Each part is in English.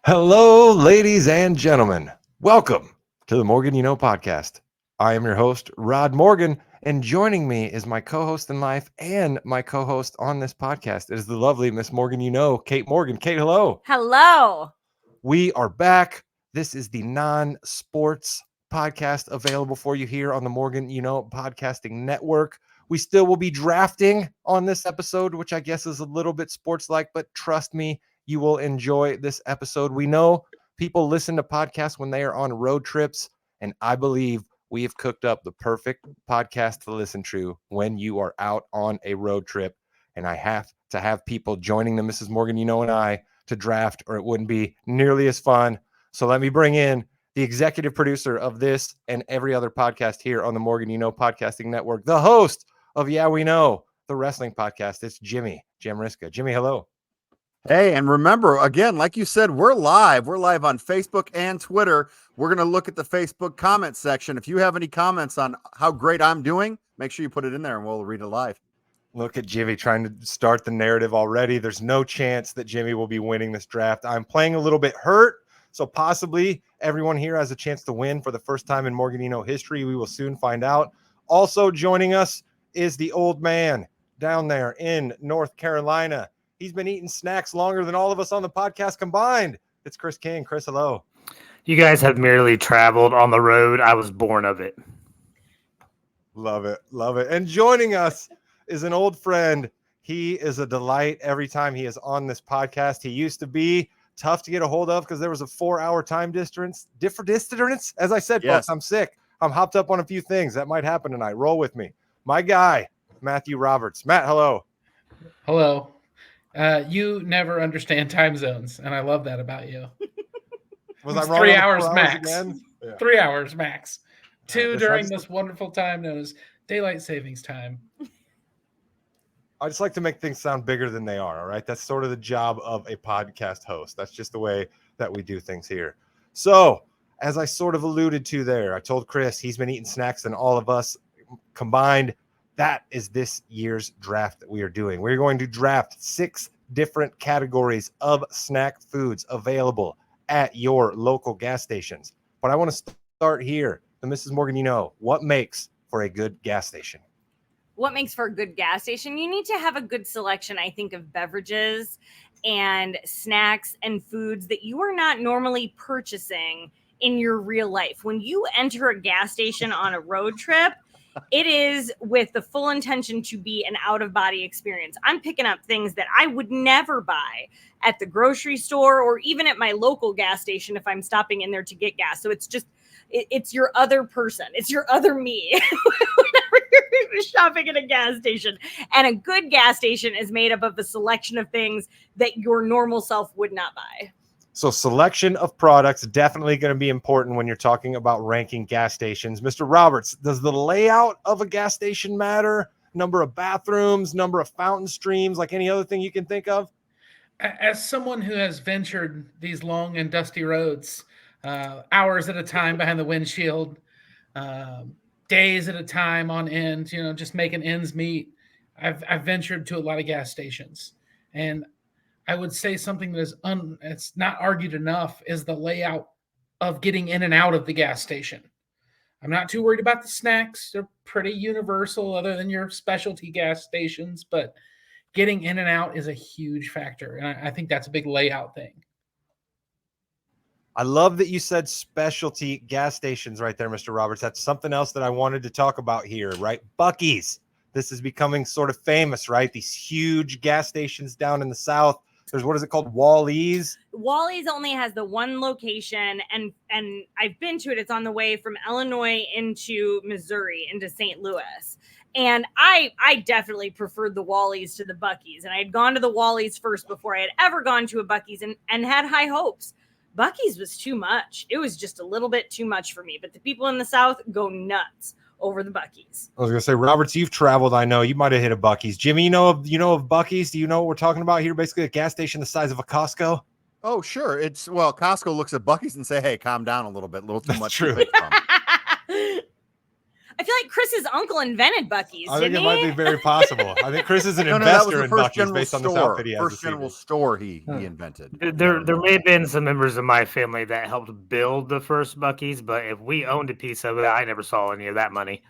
Hello, ladies and gentlemen. Welcome to the Morgan You Know podcast. I am your host, Rod Morgan, and joining me is my co-host in life and my co-host on this podcast. It is the lovely Miss Morgan You Know, Kate Morgan. Kate, hello. Hello. We are back. This is the non-sports podcast available for you here on the Morgan You Know podcasting network. We still will be drafting on this episode, which I guess is a little bit sports-like, but trust me, you will enjoy this episode. We know people listen to podcasts when they are on road trips, and I believe we have cooked up the perfect podcast to listen to when you are out on a road trip. And I have to have people joining the Mrs. Morgan You Know and I to draft, or it wouldn't be nearly as fun. So let me bring in the executive producer of this and every other podcast here on the Morgan You Know podcasting network, the host of Yeah We Know, the wrestling podcast. It's Jimmy Jamriska. Jimmy, hello. Hey, and remember, again, like you said, we're live. We're live on Facebook and Twitter. We're going to look at the Facebook comment section. If you have any comments on how great I'm doing, make sure you put it in there and we'll read it live. Look at Jimmy trying to start the narrative already. There's no chance that Jimmy will be winning this draft. I'm playing a little bit hurt, so possibly everyone here has a chance to win for the first time in Morgan You Know history. We will soon find out. Also joining us is the old man down there in North Carolina. He's been eating snacks longer than all of us on the podcast combined. It's Chris King. Chris, hello. You guys have merely traveled on the road. I was born of it. Love it. Love it. And joining us is an old friend. He is a delight every time he is on this podcast. He used to be tough to get a hold of because there was a 4-hour time difference. As I said, Yes. Folks, I'm sick. I'm hopped up on a few things. That might happen tonight. Roll with me. My guy, Matthew Roberts. Matt, hello. Hello. You never understand time zones, and I love that about you. Was It's I wrong? 3 on the hours 4 max. again? Yeah. 3 hours max. Two Listen, during this wonderful time known as daylight savings time. I just like to make things sound bigger than they are. All right. That's sort of the job of a podcast host. That's just the way that we do things here. So, as I sort of alluded to there, I told Chris he's been eating snacks than all of us combined. That is this year's draft that we are doing. We're going to draft 6 different categories of snack foods available at your local gas stations. But I want to start here. The Mrs. Morgan, you know, what makes for a good gas station? What makes for a good gas station? You need to have a good selection, I think, of beverages and snacks and foods that you are not normally purchasing in your real life. When you enter a gas station on a road trip, it is with the full intention to be an out-of-body experience. I'm picking up things that I would never buy at the grocery store or even at my local gas station if I'm stopping in there to get gas. So it's your other person. It's your other me whenever you're shopping at a gas station. And a good gas station is made up of a selection of things that your normal self would not buy. So selection of products definitely going to be important when you're talking about ranking gas stations. Mr. Roberts, does the layout of a gas station matter? Number of bathrooms, number of fountain streams, like any other thing you can think of? As someone who has ventured these long and dusty roads, hours at a time behind the windshield, days at a time on end, just making ends meet, I've ventured to a lot of gas stations. And I would say something that is it's not argued enough is the layout of getting in and out of the gas station. I'm not too worried about the snacks. They're pretty universal other than your specialty gas stations, but getting in and out is a huge factor. And I think that's a big layout thing. I love that you said specialty gas stations right there, Mr. Roberts. That's something else that I wanted to talk about here, right? Buc-ee's. This is becoming sort of famous, right? These huge gas stations down in the South. There's, what is it called? Wally's. Wally's only has the one location, and I've been to it. It's on the way from Illinois into Missouri, into St. Louis. And I definitely preferred the Wally's to the Buc-ee's. And I had gone to the Wally's first before I had ever gone to a Buc-ee's and had high hopes. Buc-ee's was too much. It was just a little bit too much for me. But the people in the South go nuts over the Buc-ee's. I was going to say, Roberts, you've traveled. I know you might have hit a Buc-ee's. Jimmy, you know of Buc-ee's? Do you know what we're talking about here? Basically a gas station the size of a Costco. Oh, sure. Costco looks at Buc-ee's and say, hey, calm down a little bit. A little too That's much. true. I feel like Chris's uncle invented Buc-ee's. I think Didn't it might he? be very possible. I think Chris is an No, that was investor the in first Buc-ee's general based on this store. outfit he has First this general evening. store he invented. There may have been some members of my family that helped build the first Buc-ee's, but if we owned a piece of it, I never saw any of that money.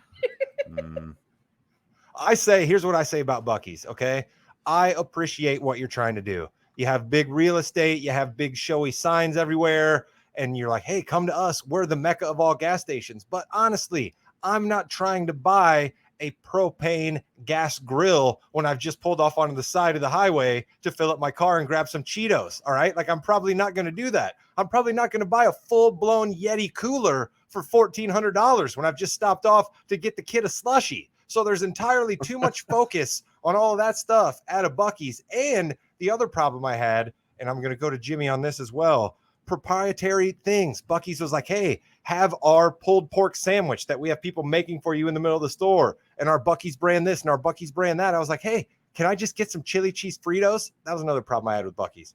I say, here's what I say about Buc-ee's, okay? I appreciate what you're trying to do. You have big real estate, you have big showy signs everywhere, and you're like, hey, come to us. We're the mecca of all gas stations. But honestly, I'm not trying to buy a propane gas grill when I've just pulled off onto the side of the highway to fill up my car and grab some Cheetos. All right. Like, I'm probably not going to do that. I'm probably not going to buy a full blown Yeti cooler for $1,400 when I've just stopped off to get the kid a slushie. So there's entirely too much focus on all of that stuff at a Buc-ee's. And the other problem I had, and I'm going to go to Jimmy on this as well, proprietary things. Buc-ee's was like, hey, have our pulled pork sandwich that we have people making for you in the middle of the store, and our Buc-ee's brand this and our Buc-ee's brand that. I was like, hey, can I just get some chili cheese Fritos? That was another problem I had with Buc-ee's.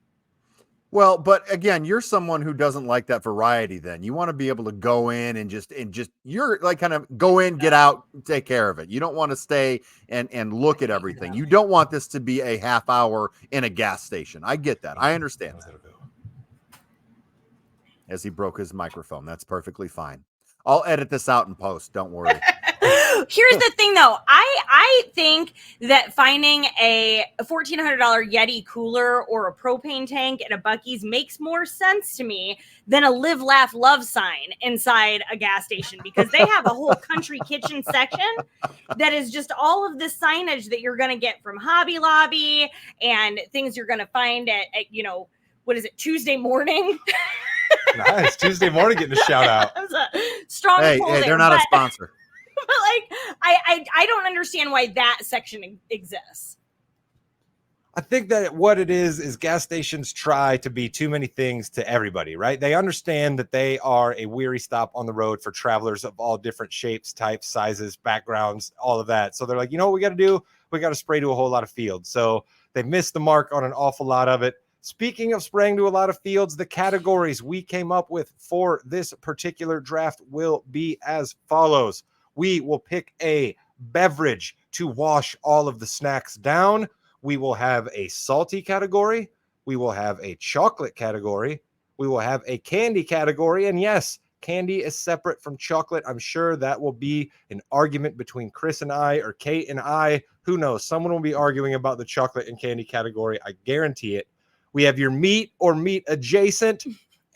Well, but again, you're someone who doesn't like that variety. Then you want to be able to go in and just you're like kind of go in, get out, take care of it. You don't want to stay and look at everything. You don't want this to be a half hour in a gas station. I get that. I understand that. As he broke his microphone, that's perfectly fine. I'll edit this out in post. Don't worry. Here's the thing, though. I think that finding a $1,400 Yeti cooler or a propane tank at a Buc-ee's makes more sense to me than a Live, Laugh, Love sign inside a gas station, because they have a whole country kitchen section that is just all of the signage that you're going to get from Hobby Lobby and things you're going to find at what is it, Tuesday morning? Nice. Tuesday morning getting a shout out. That was a strong pull there, they're not a sponsor. But I don't understand why that section exists. I think that what it is gas stations try to be too many things to everybody, right? They understand that they are a weary stop on the road for travelers of all different shapes, types, sizes, backgrounds, all of that. So they're like, you know what we got to do? We got to spray to a whole lot of fields. So they missed the mark on an awful lot of it. Speaking of spraying to a lot of fields, the categories we came up with for this particular draft will be as follows. We will pick a beverage to wash all of the snacks down. We will have a salty category. We will have a chocolate category. We will have a candy category. And yes, candy is separate from chocolate. I'm sure that will be an argument between Chris and I, or Kate and I. Who knows? Someone will be arguing about the chocolate and candy category. I guarantee it. We have your meat or meat adjacent.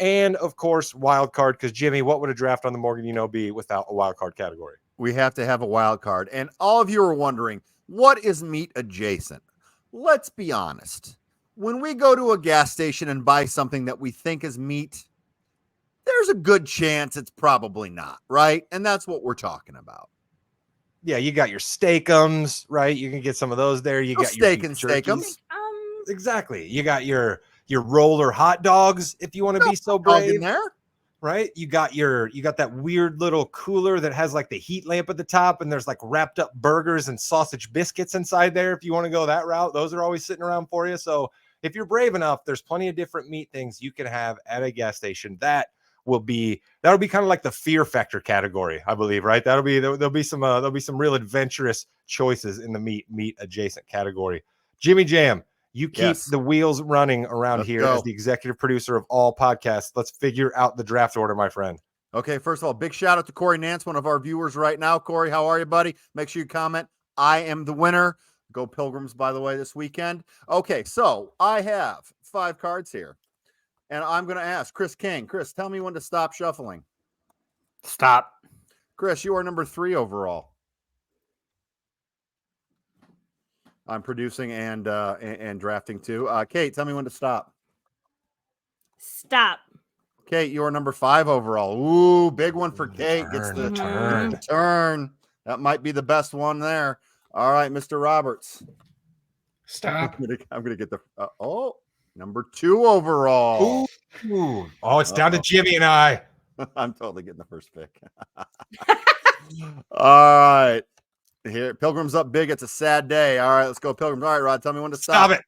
And of course, wild card. Because Jimmy, what would a draft on the Morgan be without a wild card category? We have to have a wild card. And all of you are wondering, what is meat adjacent? Let's be honest. When we go to a gas station and buy something that we think is meat, there's a good chance it's probably not, right? And that's what we're talking about. Yeah, you got your steakums, right? You can get some of those there. You got steak your and jerkies. steakums. Exactly. You got your roller hot dogs, if you want to be so brave. In there. Right? You got that weird little cooler that has like the heat lamp at the top, and there's like wrapped up burgers and sausage biscuits inside there. If you want to go that route, those are always sitting around for you. So if you're brave enough, there's plenty of different meat things you can have at a gas station. That'll be kind of like the fear factor category, I believe, right? There'll be some real adventurous choices in the meat adjacent category. Jimmy Jam, you keep the wheels running around here as the executive producer of all podcasts. Let's figure out the draft order, my friend. Okay, first of all, big shout out to Corey Nance, one of our viewers right now. Corey, how are you, buddy? Make sure you comment. I am the winner. Go Pilgrims, by the way, this weekend. Okay, so I have 5 cards here, and I'm going to ask Chris King. Chris, tell me when to stop shuffling. Stop. Chris, you are number 3 overall. I'm producing and drafting too. Kate, tell me when to stop. Stop. Kate, you are number 5 overall. Ooh, big one for Kate. Gets the turn. That might be the best one there. All right, Mr. Roberts. Stop. I'm gonna get the number 2 overall. Ooh. Oh, it's down to Jimmy and I. I'm totally getting the first pick. All right. Here, Pilgrim's up big. It's a sad day. All right, let's go, Pilgrims. All right, Rod, tell me when to stop. Stop it.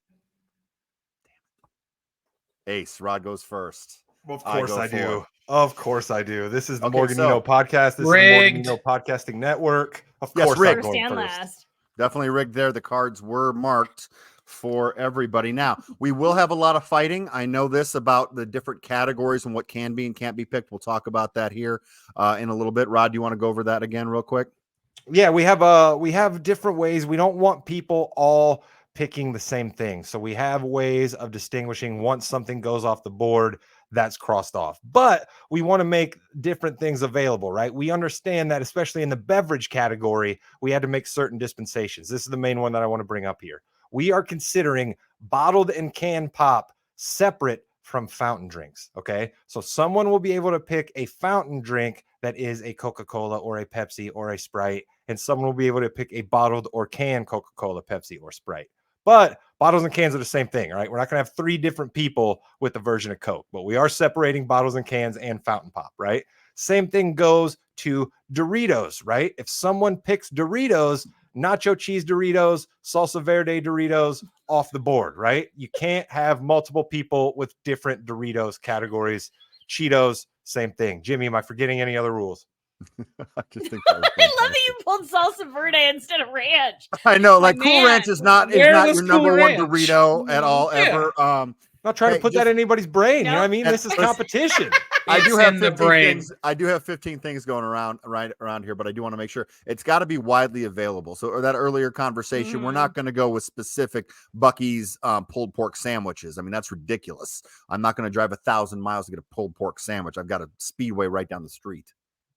Ace. Rod goes first. Of I course go I for. do. Of course I do. This is the Okay, Morgan so- Podcast. This is the Morgan Rigged. Podcasting Network. Of Yes, course I'm rigged. First going and first. last. Definitely rigged there. The cards were marked for everybody. Now, we will have a lot of fighting. I know this about the different categories and what can be and can't be picked. We'll talk about that here in a little bit. Rod, do you want to go over that again real quick? Yeah, we have different ways. We don't want people all picking the same thing. So we have ways of distinguishing once something goes off the board, that's crossed off. But we want to make different things available, right? We understand that, especially in the beverage category, we had to make certain dispensations. This is the main one that I want to bring up here. We are considering bottled and canned pop separate from fountain drinks. Okay. So someone will be able to pick a fountain drink that is a Coca-Cola or a Pepsi or a Sprite, and someone will be able to pick a bottled or canned Coca-Cola, Pepsi, or Sprite. But bottles and cans are the same thing, right? We're not going to have 3 different people with a version of Coke, but we are separating bottles and cans and fountain pop, right? Same thing goes to Doritos, right? If someone picks Doritos, nacho cheese Doritos, salsa verde Doritos, off the board, right? You can't have multiple people with different Doritos categories. Cheetos, same thing. Jimmy, am I forgetting any other rules? I just think that was I love that fantastic. you pulled salsa verde instead of ranch. I know, My like Cool man. Ranch is not Where was your Cool number one Ranch? Dorito at all Yeah. ever. Not trying Hey, to put that just- in anybody's brain. You know what I Nope. mean? This is Listen. competition. I do It's have in the 15 brain. things. I do have 15 things going around here, but I do want to make sure it's got to be widely available. So, or that earlier conversation, we're not going to go with specific Buc-ee's pulled pork sandwiches. I mean, that's ridiculous. I'm not going to drive 1,000 miles to get a pulled pork sandwich. I've got a Speedway right down the street.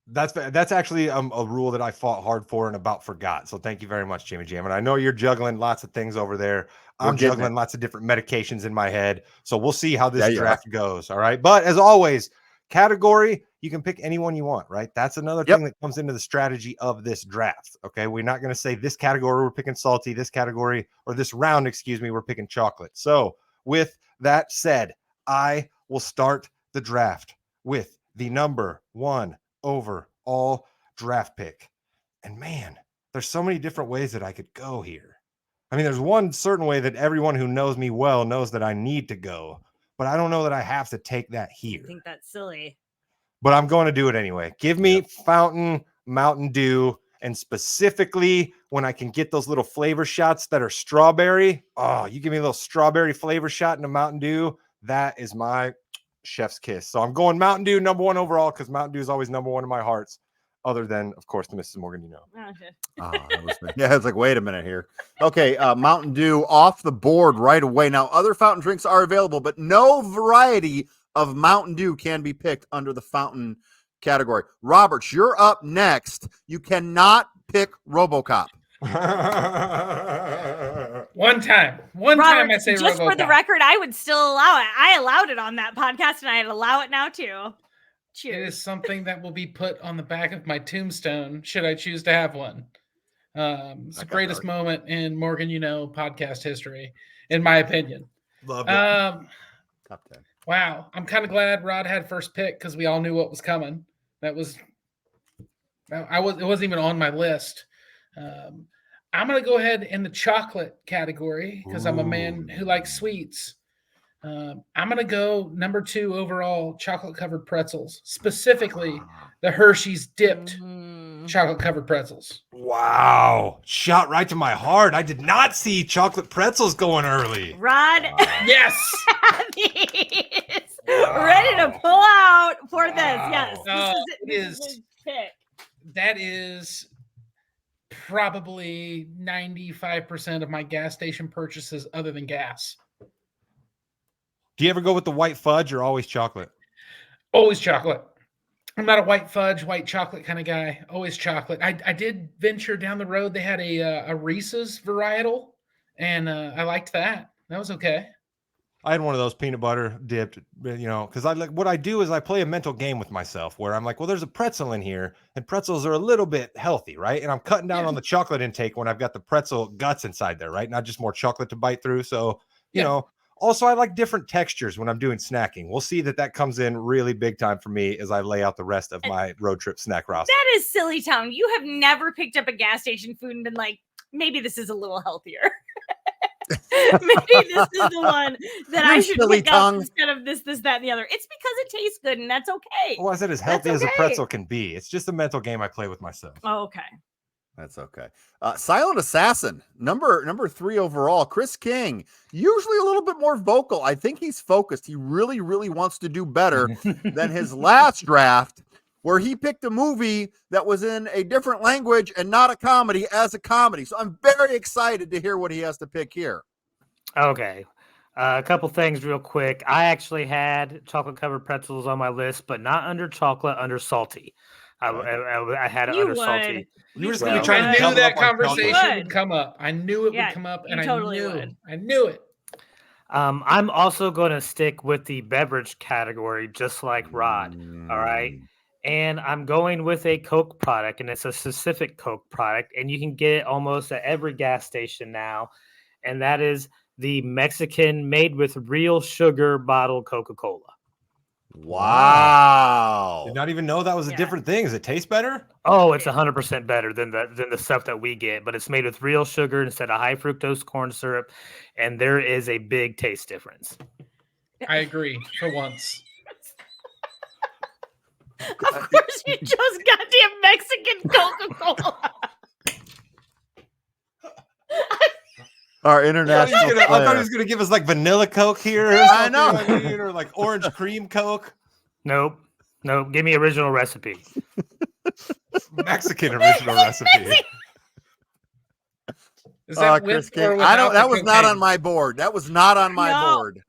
That's actually a rule that I fought hard for and about forgot. So thank you very much, Jimmy Jam. And I know you're juggling lots of things over there. I'm getting juggling it. lots of different medications in my head. So we'll see how this Yeah, you draft goes. All right. But as always, category, you can pick anyone you want, right? That's another Yep. thing that comes into the strategy of this draft. Okay. We're not going to say this category, we're picking salty, this category, or this round, excuse me, we're picking chocolate. So with that said, I will start the draft with the number 1 overall draft pick. And man, there's so many different ways that I could go here. I mean, there's one certain way that everyone who knows me well knows that I need to go, but I don't know that I have to take that I here. think that's silly. But I'm going to do it anyway. Give me Fountain Mountain Dew, and specifically when I can get those little flavor shots that are strawberry. Oh, you give me a little strawberry flavor shot in a Mountain Dew. That is my chef's kiss. So I'm going Mountain Dew number 1 overall because Mountain Dew is always number 1 in my hearts, other than, of course, the Mrs. Morgan, you know. Okay. That was yeah, it's like, wait a minute here. Okay, Mountain Dew off the board right away. Now, other fountain drinks are available, but no variety of Mountain Dew can be picked under the fountain category. Roberts, you're up next. You cannot pick RoboCop. One time Robert, I say just for the RoboCop. record, I would still allow it. I allowed it on that podcast, and I'd allow it now too. It Cheers. is something that will be put on the back of my tombstone should I choose to have one. It's the greatest moment in Morgan, podcast history, in my opinion. Love it. Top 10. Wow. I'm kind of glad Rod had first pick because we all knew what was coming. It wasn't even on my list. I'm going to go ahead in the chocolate category because I'm a man who likes sweets. I'm going to go number 2 overall, chocolate covered pretzels, specifically the Hershey's dipped chocolate covered pretzels. Wow. Shot right to my heart. I did not see chocolate pretzels going early. Rod Yes. is ready to pull out for this. Yes. This is his pick. That is probably 95% of my gas station purchases other than gas. Do you ever go with the white fudge or always chocolate? Always chocolate. I'm not a white fudge, white chocolate kind of guy. Always chocolate. I did venture down the road. They had a Reese's varietal, and I liked that. That was okay. I had one of those peanut butter dipped, because what I do is I play a mental game with myself where I'm like, well, there's a pretzel in here, and pretzels are a little bit healthy, right? And I'm cutting down on the chocolate intake when I've got the pretzel guts inside there, right? Not just more chocolate to bite through. So, you know. Also, I like different textures when I'm doing snacking. We'll see that comes in really big time for me as I lay out the rest of my road trip snack roster. That is silly town. You have never picked up a gas station food and been like, maybe this is a little healthier. Maybe this is the one that I You should silly pick up tongue. instead of this, that, and the other. It's because it tastes good, and that's okay. Well, I said as healthy as a okay. pretzel can be. It's just a mental game I play with myself. Oh, okay. That's okay. Silent Assassin, number 3 overall. Chris King, usually a little bit more vocal. I think he's focused. He really, really wants to do better than his last draft, where he picked a movie that was in a different language and not a comedy as a comedy. So I'm very excited to hear what he has to pick here. Okay. A couple things real quick. I actually had chocolate covered pretzels on my list, but not under chocolate, under salty. I had it You under would. salty. You were just Well, gonna be trying I to knew double that up on conversation chocolate. would come up. I knew it Yeah, would come up, you and totally I knew. would. I knew it. I'm also going to stick with the beverage category, just like Rod. All right. And I'm going with a Coke product, and it's a specific Coke product, and you can get it almost at every gas station now. And that is the Mexican made with real sugar bottled Coca-Cola. Wow. Did not even know that was a different thing. Does it taste better? Oh, it's 100% better than the stuff that we get, but it's made with real sugar instead of high fructose corn syrup, and there is a big taste difference. I agree for once. Of course, you chose goddamn Mexican Coca-Cola. Our I international thought he player. was gonna give us like vanilla Coke here. Or I something, know. you what I mean? Or like orange cream Coke. Nope. Give me original recipe. Mexican original recipe. Is that Chris with or King. I don't. without That the was not cocaine? on my board. That was not on my No. board.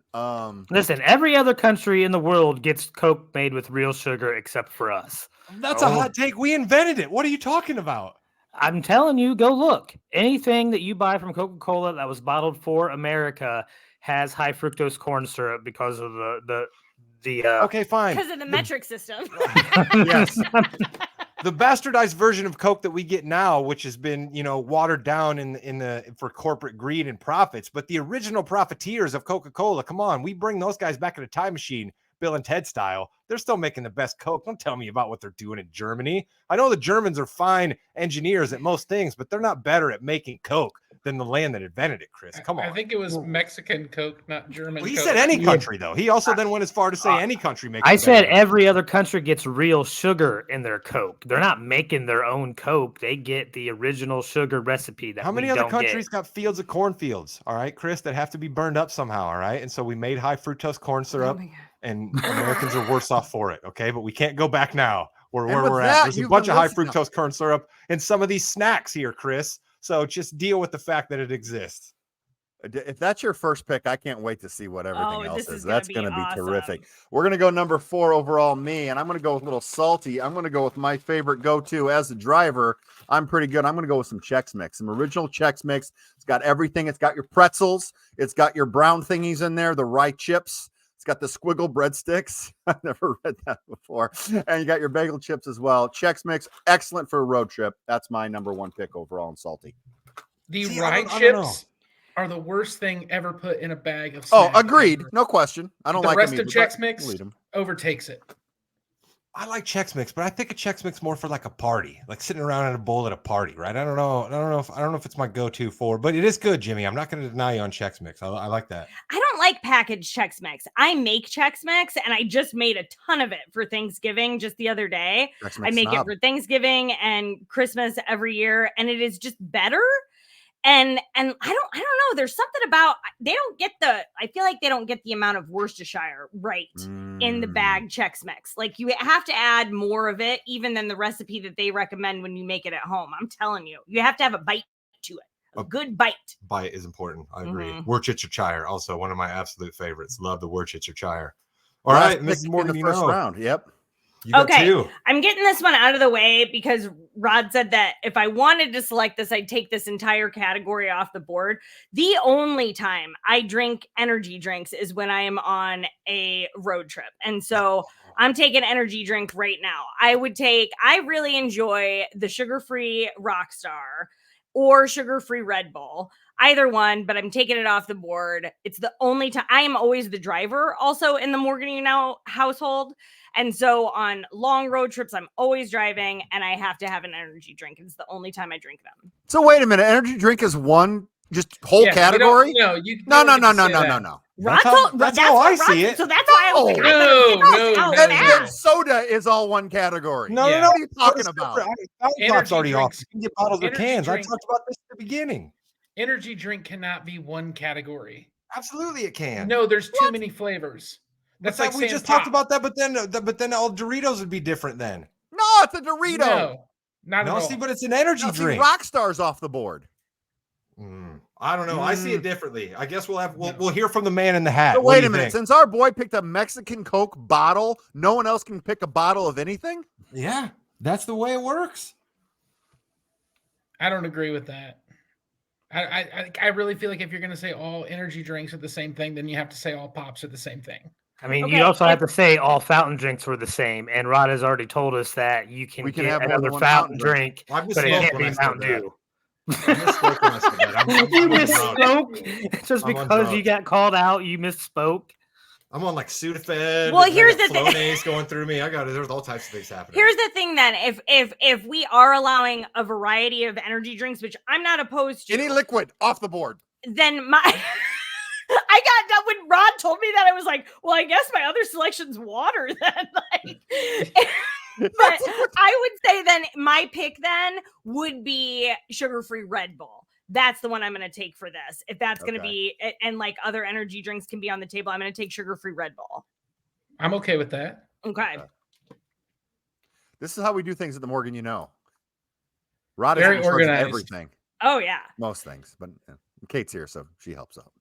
Listen, every other country in the world gets Coke made with real sugar except for us. That's a hot take. We invented it. What are you talking about? I'm telling you, go look. Anything that you buy from Coca-Cola that was bottled for America has high fructose corn syrup because of the Okay, fine. Because of the metric system. Yes. The bastardized version of Coke that we get now, which has been, watered down for corporate greed and profits, but the original profiteers of Coca-Cola, come on, we bring those guys back in a time machine, Bill and Ted style. They're still making the best Coke. Don't tell me about what they're doing in Germany. I know the Germans are fine engineers at most things, but they're not better at making Coke than the land that invented it, Chris. Come on. I think it was Mexican Coke, not German. Well, he Coke. said any country, though. He also then went as far to say any country makes I it said better. every other country gets real sugar in their Coke. They're not making their own Coke. They get the original sugar recipe that How many we other don't countries get. got fields of cornfields, all right, Chris, that have to be burned up somehow, all right? And so we made high fructose corn syrup, and Americans are worse off for it, okay? But we can't go back now where And with we're that, at. There's a you've bunch been of high listening- fructose corn syrup in some of these snacks here, Chris. So just deal with the fact that it exists. If that's your first pick, I can't wait to see what everything else this is. is gonna That's be going to be awesome. terrific. We're going to go number 4 overall, me, and I'm going to go with a little salty. I'm going to go with my favorite go-to as a driver. I'm pretty good. I'm going to go with some Chex Mix, some original Chex Mix. It's got everything. It's got your pretzels. It's got your brown thingies in there, the rye chips. It's got the squiggle breadsticks. I've never read that before. And you got your bagel chips as well. Chex Mix, excellent for a road trip. That's my number 1 pick overall in salty. The See, rye I don't know. chips are the worst thing ever put in a bag of Oh, snacks. agreed. ever. No question. I don't The like rest them of either, but Chex Mix we'll eat 'em. overtakes it. I like Chex Mix, but I think of Chex Mix more for like a party, like sitting around in a bowl at a party, right? I don't know if it's my go-to for, but it is good, Jimmy. I'm not going to deny you on Chex Mix. I like that. I don't like packaged Chex Mix. I make Chex Mix, and I just made a ton of it for Thanksgiving just the other day. Chex I Mix make snob. it for Thanksgiving and Christmas every year, and it is just better. And I don't know. There's something about I feel like they don't get the amount of Worcestershire right in the bag Chex Mix. Like you have to add more of it, even than the recipe that they recommend when you make it at home. I'm telling you, you have to have a bite to it. A good bite. Bite is important. I agree. Mhm. Worcestershire, also one of my absolute favorites. Love the Worcestershire. All Last right, pick Mrs. Morgan, in the you first know. round. Yep. You got Okay. 2. I'm getting this one out of the way because Rod said that if I wanted to select this, I'd take this entire category off the board. The only time I drink energy drinks is when I am on a road trip. And so I'm taking energy drink right now. I really enjoy the sugar-free Rockstar or sugar-free Red Bull. Either one, but I'm taking it off the board. It's the only time. I am always the driver also in the Morgan You Know household. And so on long road trips, I'm always driving and I have to have an energy drink. It's the only time I drink them. So wait a minute. Energy drink is one Just whole Yeah, category? No. That's how I see it. So that's why I was like, Then soda is all one category. No, Yeah. no. What are you talking Soda's about? separate. Fountain Energy Pop's already off. drinks- You can get bottles or energy cans. drink- I talked about this at the beginning. Energy drink cannot be one category. Absolutely, it can. No, there's too many flavors. That's like we saying just pop. talked about that, but then all Doritos would be different then. No, it's a Dorito. No, not No, at all. see, but it's an energy Now, see, drink. Rockstar's off the board. I don't know. I see it differently. I guess we'll hear from the man in the hat. So What do wait you a minute. think? Since our boy picked a Mexican Coke bottle, no one else can pick a bottle of anything? Yeah, that's the way it works. I don't agree with that. I really feel like if you're going to say all energy drinks are the same thing, then you have to say all pops are the same thing. I mean, Okay, you also have to say all fountain drinks were the same. And Rod has already told us that you can We can get have more another than one fountain fountain drink, I but it misspoke can't when I be said Mountain that. Dew. I misspoke when I said that. You I'm on drugs. misspoke just I'm on because you drugs. got called out. You misspoke. I'm on like Sudafed. Well, and I here's got the thing. Flonase going through me. There's all types of things happening. Here's the thing then, if we are allowing a variety of energy drinks, which I'm not opposed to, Any liquid off the board. then my I got done when Rod told me that. I was like, well, I guess my other selection's water then. But I would say then my pick then would be sugar-free Red Bull. That's the one I'm going to take for this. If that's going to be, and like other energy drinks can be on the table, I'm going to take sugar-free Red Bull. I'm okay with that. Okay. This is how we do things at the Morgan, Rod is Very in charge of organized. everything. Oh, yeah. Most things. But Kate's here, so she helps out.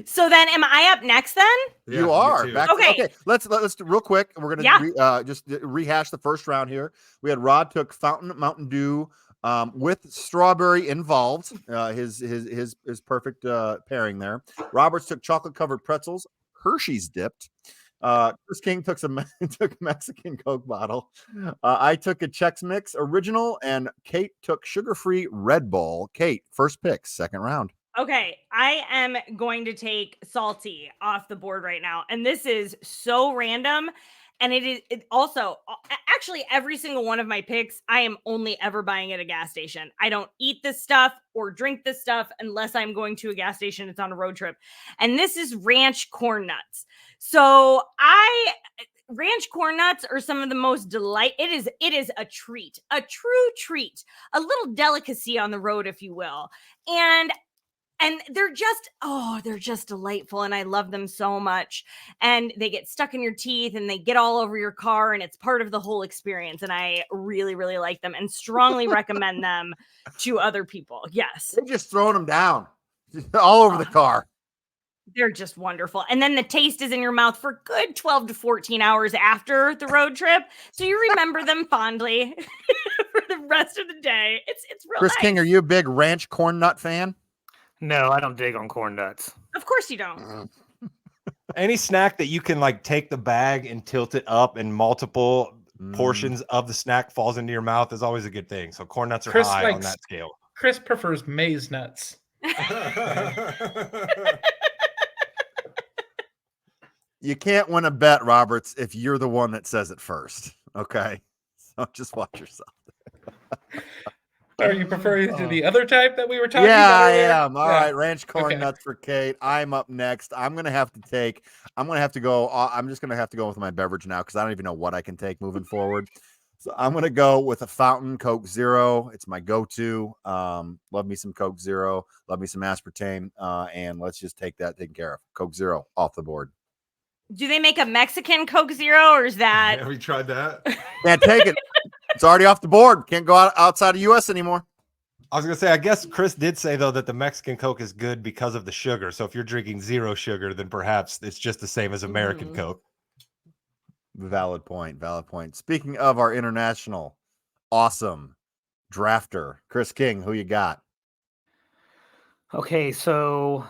So then am I up next then? Yeah, You are too. back. Okay. Let's do real quick. We're gonna just rehash the first round here. We had Rod took Fountain Mountain Dew with strawberry involved. His perfect pairing there. Roberts took chocolate covered pretzels, Hershey's dipped. Chris King took took Mexican Coke bottle. I took a Chex Mix original, and Kate took sugar free Red Bull. Kate, first pick, second round. Okay, I am going to take salty off the board right now. And this is so random. And it also, actually, every single one of my picks, I am only ever buying at a gas station. I don't eat this stuff or drink this stuff unless I'm going to a gas station. It's on a road trip. And this is ranch corn nuts. So ranch corn nuts are some of the most it is a treat, a true treat, a little delicacy on the road, if you will. And they're just delightful. And I love them so much. And they get stuck in your teeth and they get all over your car. And it's part of the whole experience. And I really, really like them and strongly recommend them to other people. Yes. They're just throwing them down all over the car. They're just wonderful. And then the taste is in your mouth for good 12 to 14 hours after the road trip. So you remember them fondly for the rest of the day. It's real Chris nice. King, are you a big ranch corn nut fan? No, I don't dig on corn nuts. Of course you don't. Any snack that you can like take the bag and tilt it up and multiple portions of the snack falls into your mouth is always a good thing. So corn nuts are Chris high on likes- that scale. Chris prefers maize nuts. You can't win a bet, Roberts, if you're the one that says it first. Okay. So just watch yourself. Are you preferring to the other type that we were talking Yeah, about? I earlier? am. All right, ranch corn Okay. nuts for Kate. I'm up next. I'm just going to have to go with my beverage now because I don't even know what I can take moving forward. So I'm going to go with a Fountain Coke Zero. It's my go-to. Love me some Coke Zero. Love me some aspartame. And let's just take that taken care of. Coke Zero off the board. Do they make a Mexican Coke Zero or is that? Have you tried that? Can't take it. It's already off the board. Can't go outside of U.S. anymore. I was gonna say, I guess Chris did say though that the Mexican Coke is good because of the sugar. So if you're drinking zero sugar, then perhaps it's just the same as American Coke. Valid point. Speaking of our international awesome drafter, Chris King, who you got? Okay, so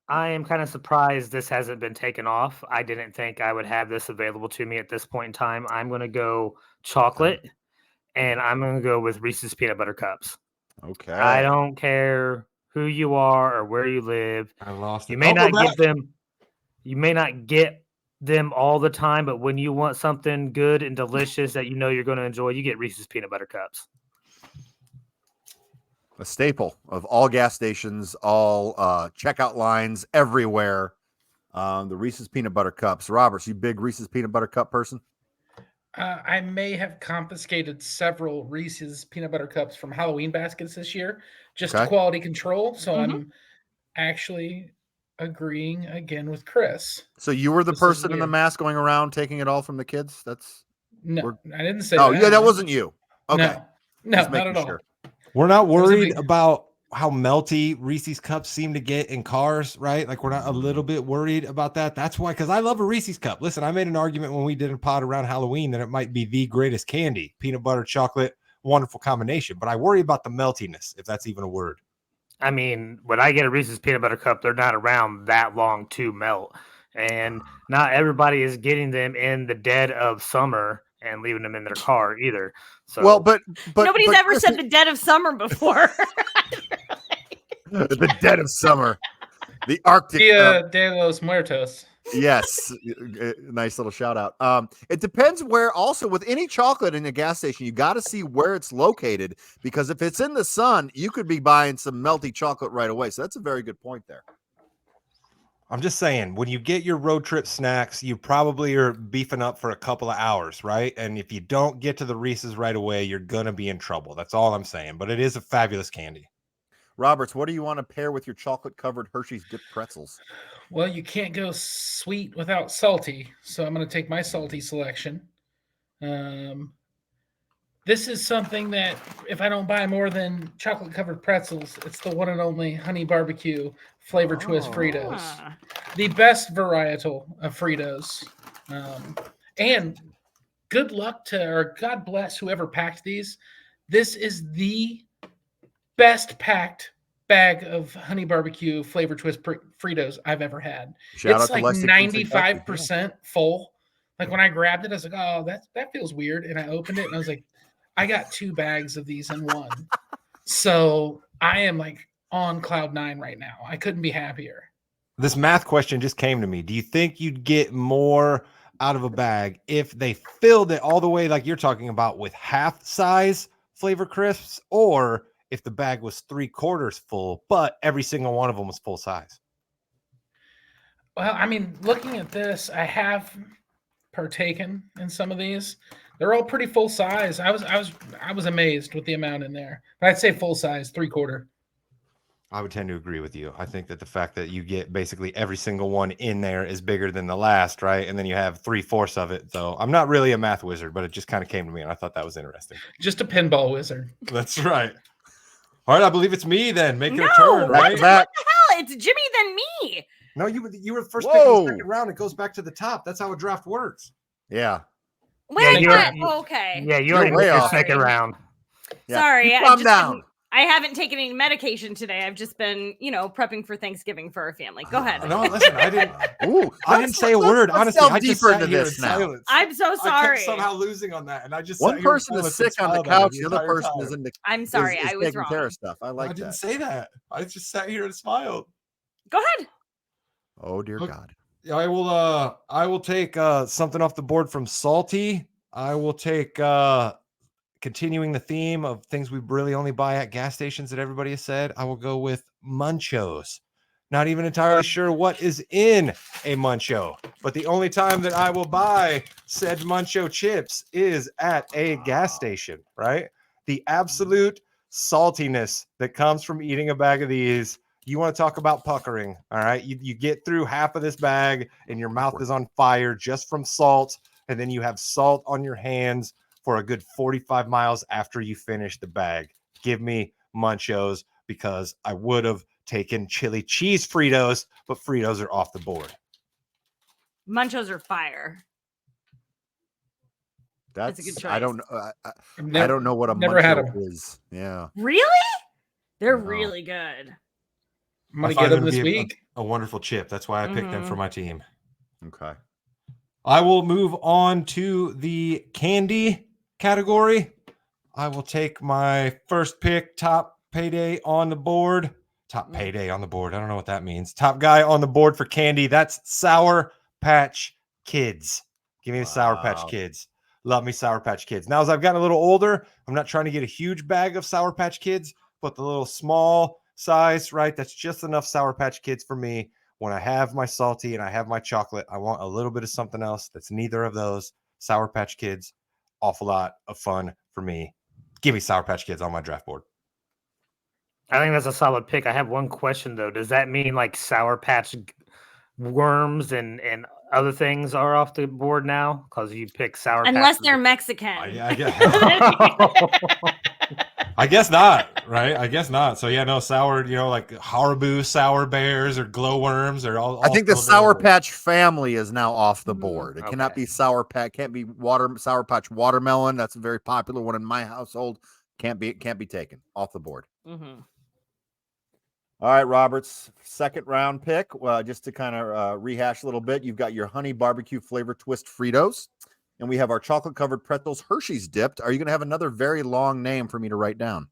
I am kind of surprised this hasn't been taken off. I didn't think I would have this available to me at this point in time. I'm going to go chocolate, and I'm going to go with Reese's Peanut Butter Cups. Okay. I don't care who you are or where you live. I lost it. You may not get them. You may not get them all the time, but when you want something good and delicious that you know you're going to enjoy, you get Reese's Peanut Butter Cups. A staple of all gas stations, all checkout lines everywhere. The Reese's peanut butter cups. Roberts, you big Reese's peanut butter cup person? I may have confiscated several Reese's peanut butter cups from Halloween baskets this year, just to Okay. quality control. So Mhm. I'm actually agreeing again with Chris. So you were the This is person in the weird. mask going around taking it all from the kids? That's No, I didn't say oh that. yeah, that wasn't you. Okay, No, just not making at all. sure. We're not was a worried big- about how melty Reese's cups seem to get in cars, right? Like we're not a little bit worried about that. That's why, because I love a Reese's cup. Listen, I made an argument when we did a pod around Halloween that it might be the greatest candy, peanut butter, chocolate, wonderful combination. But I worry about the meltiness, if that's even a word. I mean, when I get a Reese's peanut butter cup, they're not around that long to melt. And not everybody is getting them in the dead of summer and leaving them in their car either. So Well, but Nobody's ever Chris, said the dead of summer before. the dead of summer, the Arctic. Dia de los Muertos. Yes, nice little shout out. It depends where. Also, with any chocolate in a gas station, you got to see where it's located, because if it's in the sun, you could be buying some melty chocolate right away. So that's a very good point there. I'm just saying, when you get your road trip snacks, you probably are beefing up for a couple of hours, right? And if you don't get to the Reese's right away, you're going to be in trouble. That's all I'm saying. But it is a fabulous candy. Roberts, what do you want to pair with your chocolate-covered Hershey's dipped pretzels? Well, you can't go sweet without salty, so I'm going to take my salty selection. This is something that if I don't buy more than chocolate-covered pretzels, it's the one and only honey barbecue flavor twist Fritos. Ah. The best varietal of Fritos. And good luck to, or God bless whoever packed these. This is the best packed bag of honey barbecue flavor twist Fritos I've ever had. Shout It's out to like Lexington, Kentucky. 95% full. Like when I grabbed it, I was like, oh, that feels weird. And I opened it and I was like, I got 2 bags of these in one. So I am like on cloud 9 right now. I couldn't be happier. This math question just came to me. Do you think you'd get more out of a bag if they filled it all the way like you're talking about with half size flavor crisps, or if the bag was 3/4 full, but every single one of them was full size? Well, I mean, looking at this, I have partaken in some of these. They're all pretty full size. I was amazed with the amount in there. But I'd say full size, 3/4. I would tend to agree with you. I think that the fact that you get basically every single one in there is bigger than the last, right? And then you have 3/4 of it. So I'm not really a math wizard, but it just kind of came to me and I thought that was interesting. Just a pinball wizard. That's right. All right, I believe it's me then. Making a No, turn, Back right? to back. Hell, it's Jimmy then me. No, you were the first pick of Whoa. the second round. It goes back to the top. That's how a draft works. Yeah. Wait, Yeah, I you're- thought, okay. yeah, you You're already way missed your off. second round. Yeah. Sorry, You calm down. I haven't taken any medication today. I've just been, prepping for Thanksgiving for our family. Go ahead. No, listen, I didn't. Ooh, I didn't say a word. let's Honestly, delve I just deeper sat into here this in now. silence. I'm so I sorry. kept somehow losing on that, and I just One sat here in person is silence and sick on the smiled at it couch. The other entire person time. is in the. I'm sorry. is I was taking care wrong. of stuff. I I like didn't that. say that. I just sat here and smiled. Go ahead. Oh dear Look, God. I will take something off the board from Salty. I will take continuing the theme of things we really only buy at gas stations that everybody has said. I will go with Munchos. Not even entirely sure what is in a Muncho, but the only time that I will buy said Muncho chips is at a gas station, right? The absolute saltiness that comes from eating a bag of these. You want to talk about puckering, all right? You get through half of this bag and your mouth is on fire just from salt, and then you have salt on your hands for a good 45 miles after you finish the bag. Give me Munchos, because I would have taken chili cheese Fritos, but Fritos are off the board. Munchos are fire. That's a good I choice. don't know. I don't know what a never had Muncho 'em. is. Yeah. Really? They're No. really good. I'm gonna I get find them to this be week. a wonderful chip. That's why I picked them for my team. Okay. I will move on to the candy category. I will take my first pick, top payday on the board. Top payday on the board. I don't know what that means. Top guy on the board for candy. That's Sour Patch Kids. Give me the Sour Patch Wow. Kids. Love me Sour Patch Kids. Now, as I've gotten a little older, I'm not trying to get a huge bag of Sour Patch Kids, but the little small size, right? That's just enough Sour Patch Kids for me. When I have my salty and I have my chocolate, I want a little bit of something else that's neither of those. Sour Patch Kids, awful lot of fun for me. Give me Sour Patch Kids on my draft board. I think that's a solid pick. I have one question though. Does that mean like Sour Patch worms and other things are off the board now because you pick Sour Patch? Unless they're Mexican. I guess not, right? I guess not. So yeah, no sour, like Haribo sour bears or glowworms or all. I think the still Sour available. Patch family is now off the board. It cannot Okay. be can't be Sour Patch watermelon. That's a very popular one in my household. Can't be taken off the board. Mhm. All right, Robert's second round pick. Just to kind of rehash a little bit, you've got your honey barbecue flavor twist Fritos, and we have our chocolate covered pretzels Hershey's dipped. Are you going to have another very long name for me to write down?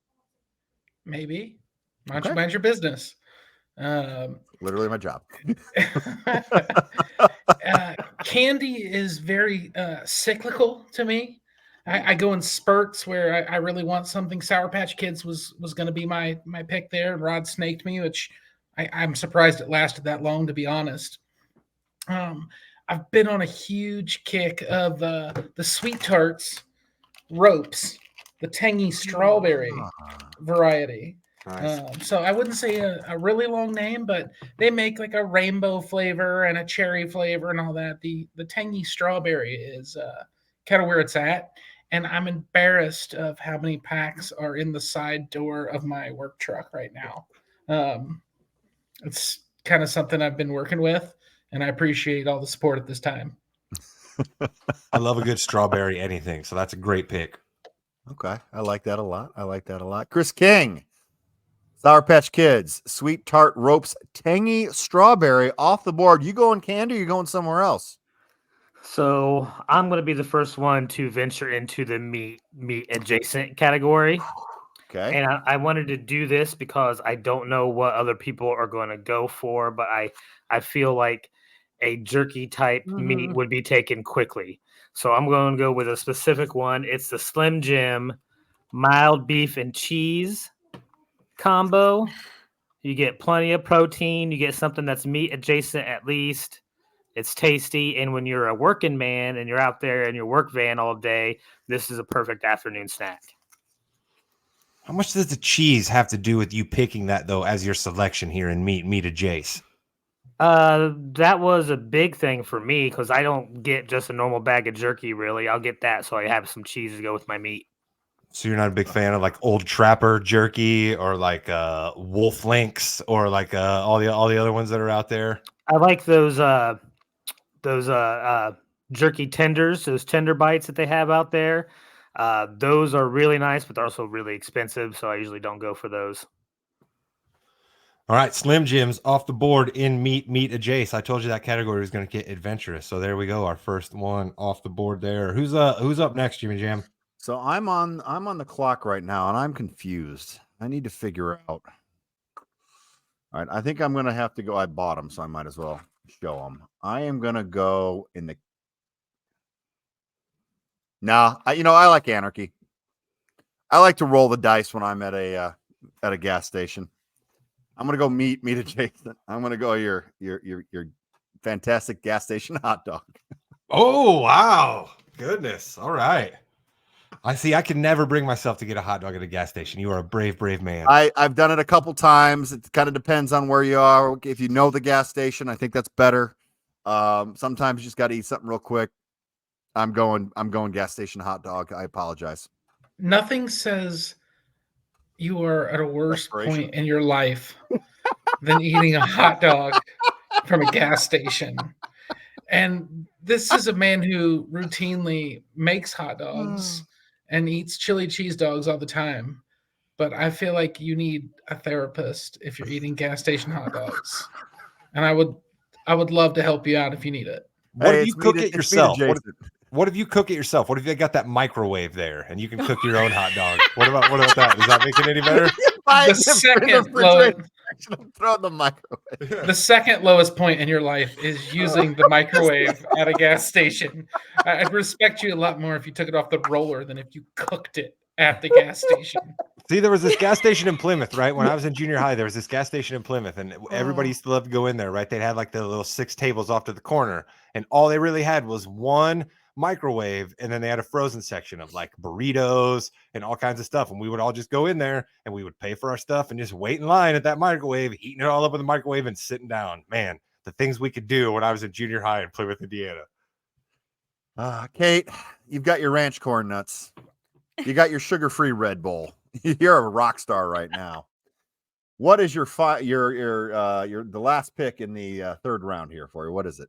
Maybe. Why don't Okay. you mind your business? Literally my job. Candy is very cyclical to me. I go in spurts where I really want something. Sour Patch Kids was going to be my pick there. Rod snaked me, which I'm surprised it lasted that long, to be honest. I've been on a huge kick of the Sweet Tarts ropes, the tangy strawberry variety. Nice. So I wouldn't say a really long name, but they make like a rainbow flavor and a cherry flavor and all that. The tangy strawberry is kind of where it's at. And I'm embarrassed of how many packs are in the side door of my work truck right now. It's kind of something I've been working with, and I appreciate all the support at this time. I love a good strawberry anything, so that's a great pick. Okay, I like that a lot. Chris King, Sour Patch Kids, Sweet Tart Ropes, tangy strawberry off the board. You going candy or you going somewhere else? So I'm going to be the first one to venture into the meat adjacent category. Okay. And I wanted to do this because I don't know what other people are going to go for, but I feel like a jerky type meat would be taken quickly. So I'm going to go with a specific one. It's the Slim Jim mild beef and cheese combo. You get plenty of protein. You get something that's meat adjacent at least. It's tasty. And when you're a working man and you're out there in your work van all day, this is a perfect afternoon snack. How much does the cheese have to do with you picking that, though, as your selection here in meat adjacent? That was a big thing for me because I don't get just a normal bag of jerky, really. I'll get that so I have some cheese to go with my meat. So you're not a big fan of like Old Trapper jerky or like Wolf Links or like all the other ones that are out there? I like those jerky tenders, those tender bites that they have out there. Those are really nice, but they're also really expensive, so I usually don't go for those. All right, Slim Jims off the board in meat adjacent. I told you that category was going to get adventurous. So there we go, our first one off the board there. Who's up next, Jimmy Jam? So I'm on the clock right now, and I'm confused. I need to figure out. All right, I think I'm going to have to go. I bought them, so I might as well show them. I am going to go in the. Nah, I like anarchy. I like to roll the dice when I'm at a gas station. I'm gonna go meat adjacent. I'm gonna go your fantastic gas station hot dog. Oh wow, goodness! All right, I see. I can never bring myself to get a hot dog at a gas station. You are a brave man. I've done it a couple times. It kind of depends on where you are. If you know the gas station, I think that's better. Sometimes you just got to eat something real quick. I'm going gas station hot dog. I apologize. Nothing says you are at a worse point in your life than eating a hot dog from a gas station. And this is a man who routinely makes hot dogs and eats chili cheese dogs all the time. But I feel like you need a therapist if you're eating gas station hot dogs. And I would love to help you out if you need it. What if you cook it yourself? What if you cook it yourself? What if you got that microwave there and you can cook your own hot dog? What about that? Does that make it any better? Throw in the microwave. The second lowest point in your life is using the microwave at a gas station. I'd respect you a lot more if you took it off the roller than if you cooked it at the gas station. See, there was this gas station in Plymouth, right? When I was in junior high, there was this gas station in Plymouth, and everybody used to love to go in there, right? They'd have like the little 6 tables off to the corner, and all they really had was one microwave, and then they had a frozen section of like burritos and all kinds of stuff. And we would all just go in there and we would pay for our stuff and just wait in line at that microwave, heating it all up in the microwave and sitting down. Man, the things we could do when I was in junior high in Plymouth, Indiana. Kate, you've got your ranch corn nuts. You got your sugar-free Red Bull. You're a rock star right now. What is your the last pick in the third round here for you? What is it?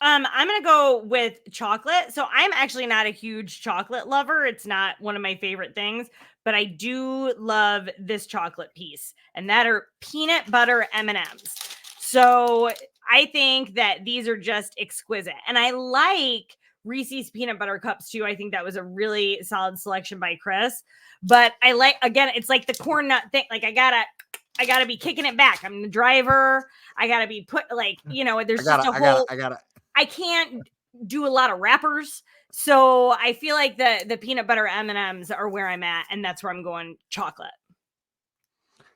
I'm gonna go with chocolate. So I'm actually not a huge chocolate lover. It's not one of my favorite things, but I do love this chocolate piece, and that are peanut butter M&Ms. So I think that these are just exquisite, and I like Reese's peanut butter cups too. I think that was a really solid selection by Chris. But I like, again, it's like the corn nut thing. Like I gotta be kicking it back. I'm the driver. I gotta be put like, there's I can't do a lot of wrappers. So I feel like the peanut butter M&Ms are where I'm at, and that's where I'm going chocolate.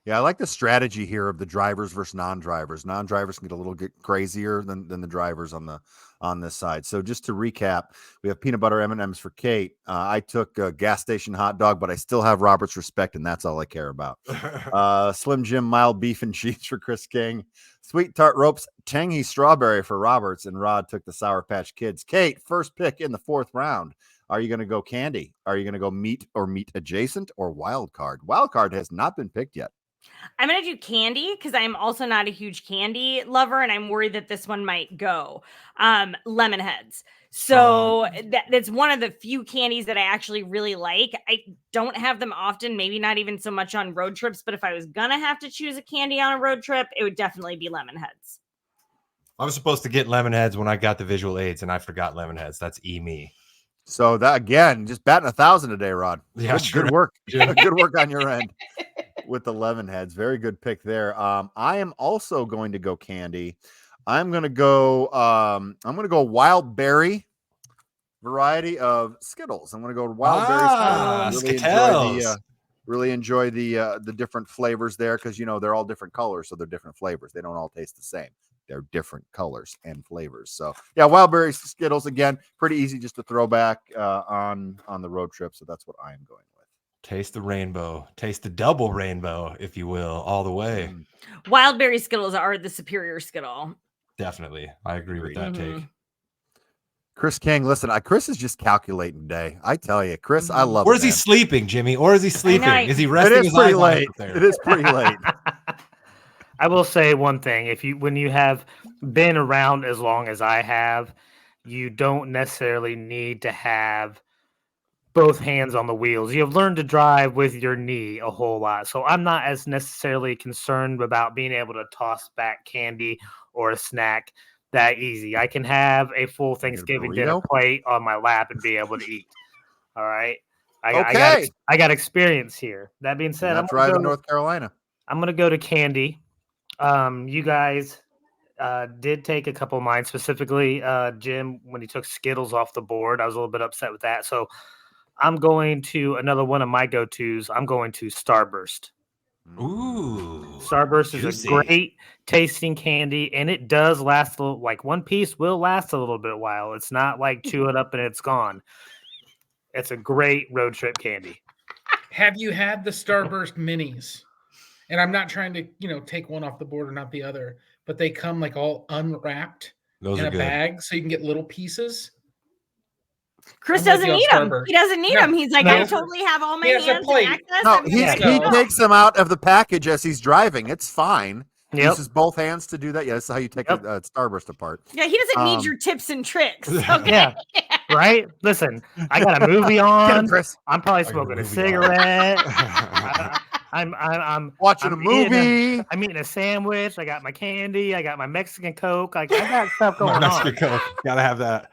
Yeah, I like the strategy here of the drivers versus non-drivers. Non-drivers can get a little bit crazier than the drivers on this side. So just to recap, we have peanut butter M&Ms for Kate. I took a gas station hot dog, but I still have Robert's respect, and that's all I care about. Slim Jim mild beef and cheese for Chris King. Sweet Tart Ropes tangy strawberry for Roberts, and Rod took the Sour Patch Kids. Kate, first pick in the 4th round. Are you going to go candy? Are you going to go meat or meat adjacent or wild card? Wild card has not been picked yet. I'm going to do candy because I'm also not a huge candy lover, and I'm worried that this one might go. Lemon heads. So that's one of the few candies that I actually really like. I don't have them often, maybe not even so much on road trips, but if I was going to have to choose a candy on a road trip, it would definitely be lemon heads. I was supposed to get lemon heads when I got the visual aids, and I forgot lemon heads. That's me. So that, again, just batting 1,000 a day, Rod. Yeah, good work. Good work on your end with the lemon heads. Very good pick there. I am also going to go candy. I'm going to go wild berry variety of Skittles. I'm going to go wild berry Skittles. Really enjoy the different flavors there, because they're all different colors, so they're different flavors. They don't all taste the same. They're different colors and flavors. So yeah, wild berry Skittles, again, pretty easy just to throw back on the road trip. So that's what I'm going with. Taste the rainbow. Taste the double rainbow, if you will, all the way. Wild berry Skittles are the superior Skittle. Definitely. I agree with that take. Chris King, listen, Chris is just calculating today. I tell you, Chris, I love it. Or is he sleeping, Jimmy? Or is he sleeping? Is he resting? It is pretty late. It is pretty late. I will say one thing. When you have been around as long as I have, you don't necessarily need to have both hands on the wheels. You have learned to drive with your knee a whole lot. So I'm not as necessarily concerned about being able to toss back candy or a snack that easy. I can have a full Thanksgiving dinner plate on my lap and be able to eat. All right. I got experience here. That being said, I'm driving to North Carolina. I'm going to go to candy. You guys did take a couple of mine, specifically Jim, when he took Skittles off the board. I was a little bit upset with that. So I'm going to another one of my go-tos. I'm going to Starburst. Ooh. Starburst is a great tasting candy, and it does last like one piece will last a little bit a while. It's not like chew it up and it's gone. It's a great road trip candy. Have you had the Starburst minis? And I'm not trying to, take one off the board or not the other, but they come like all unwrapped in a bag, so you can get little pieces. Chris doesn't need them. He doesn't need them. He's like, I totally have all my hands and access. No, he takes them out of the package as he's driving. It's fine. He uses both hands to do that. Yeah, that's how you take a Starburst apart. Yeah, he doesn't need your tips and tricks. Okay. Yeah. Right? Listen, I got a movie on. I'm probably smoking a cigarette. I'm watching a movie. I'm eating a sandwich. I got my candy. I got my Mexican Coke. I got stuff going on. Mexican Coke. Gotta have that.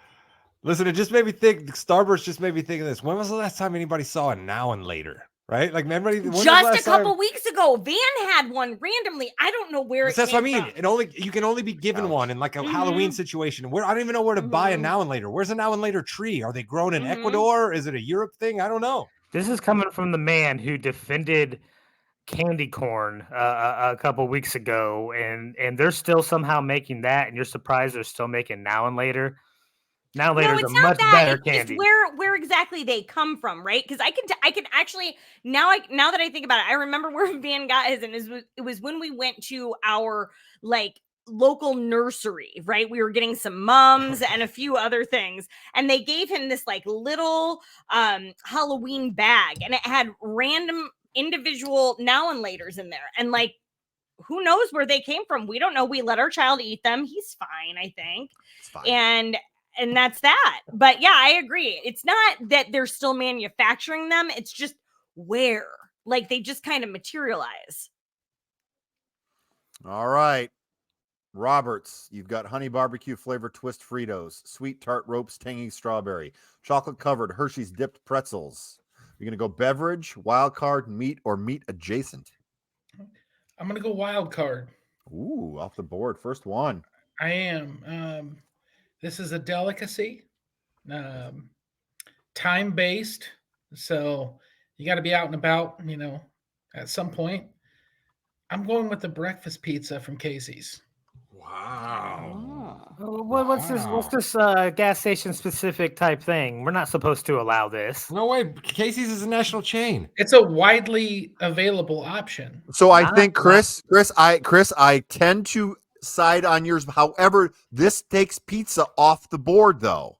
Listen, it just made me think. Starburst just made me think of this. When was the last time anybody saw a Now and Later? Right? Like, remember? Just a couple weeks ago, Van had one randomly. I don't know where it came from. That's what I mean. You can only be given one in like a Halloween situation. Where I don't even know where to buy a Now and Later. Where's a Now and Later tree? Are they grown in Ecuador? Is it a Europe thing? I don't know. This is coming from the man who defended candy corn a couple weeks ago, and they're still somehow making that, and you're surprised they're still making Now and Later. Now and Later No, is a it's not much that. better It's just candy. where exactly they come from, right? Because I can actually now that I think about it, I remember where Van got his, and it was when we went to our like local nursery, right? We were getting some mums and a few other things, and they gave him this like little Halloween bag, and it had random individual Now and Laters in there, and like who knows where they came from? We don't know. We let our child eat them. He's fine, I think. It's fine. And that's that. But yeah, I agree. It's not that they're still manufacturing them. It's just where, like, they just kind of materialize. All right. Roberts, you've got honey barbecue flavor twist Fritos, sweet tart ropes tangy strawberry, chocolate covered Hershey's dipped pretzels. You're going to go beverage, wild card, meat, or meat adjacent. I'm gonna go wild card. Ooh, off the board. First one. I am. This is a delicacy, time based. So you got to be out and about, at some point. I'm going with the breakfast pizza from Casey's. Wow. What's this gas station specific type thing? We're not supposed to allow this. No way. Casey's is a national chain. It's a widely available option. So I Not- think Chris, I tend to side on yours. However, this takes pizza off the board though.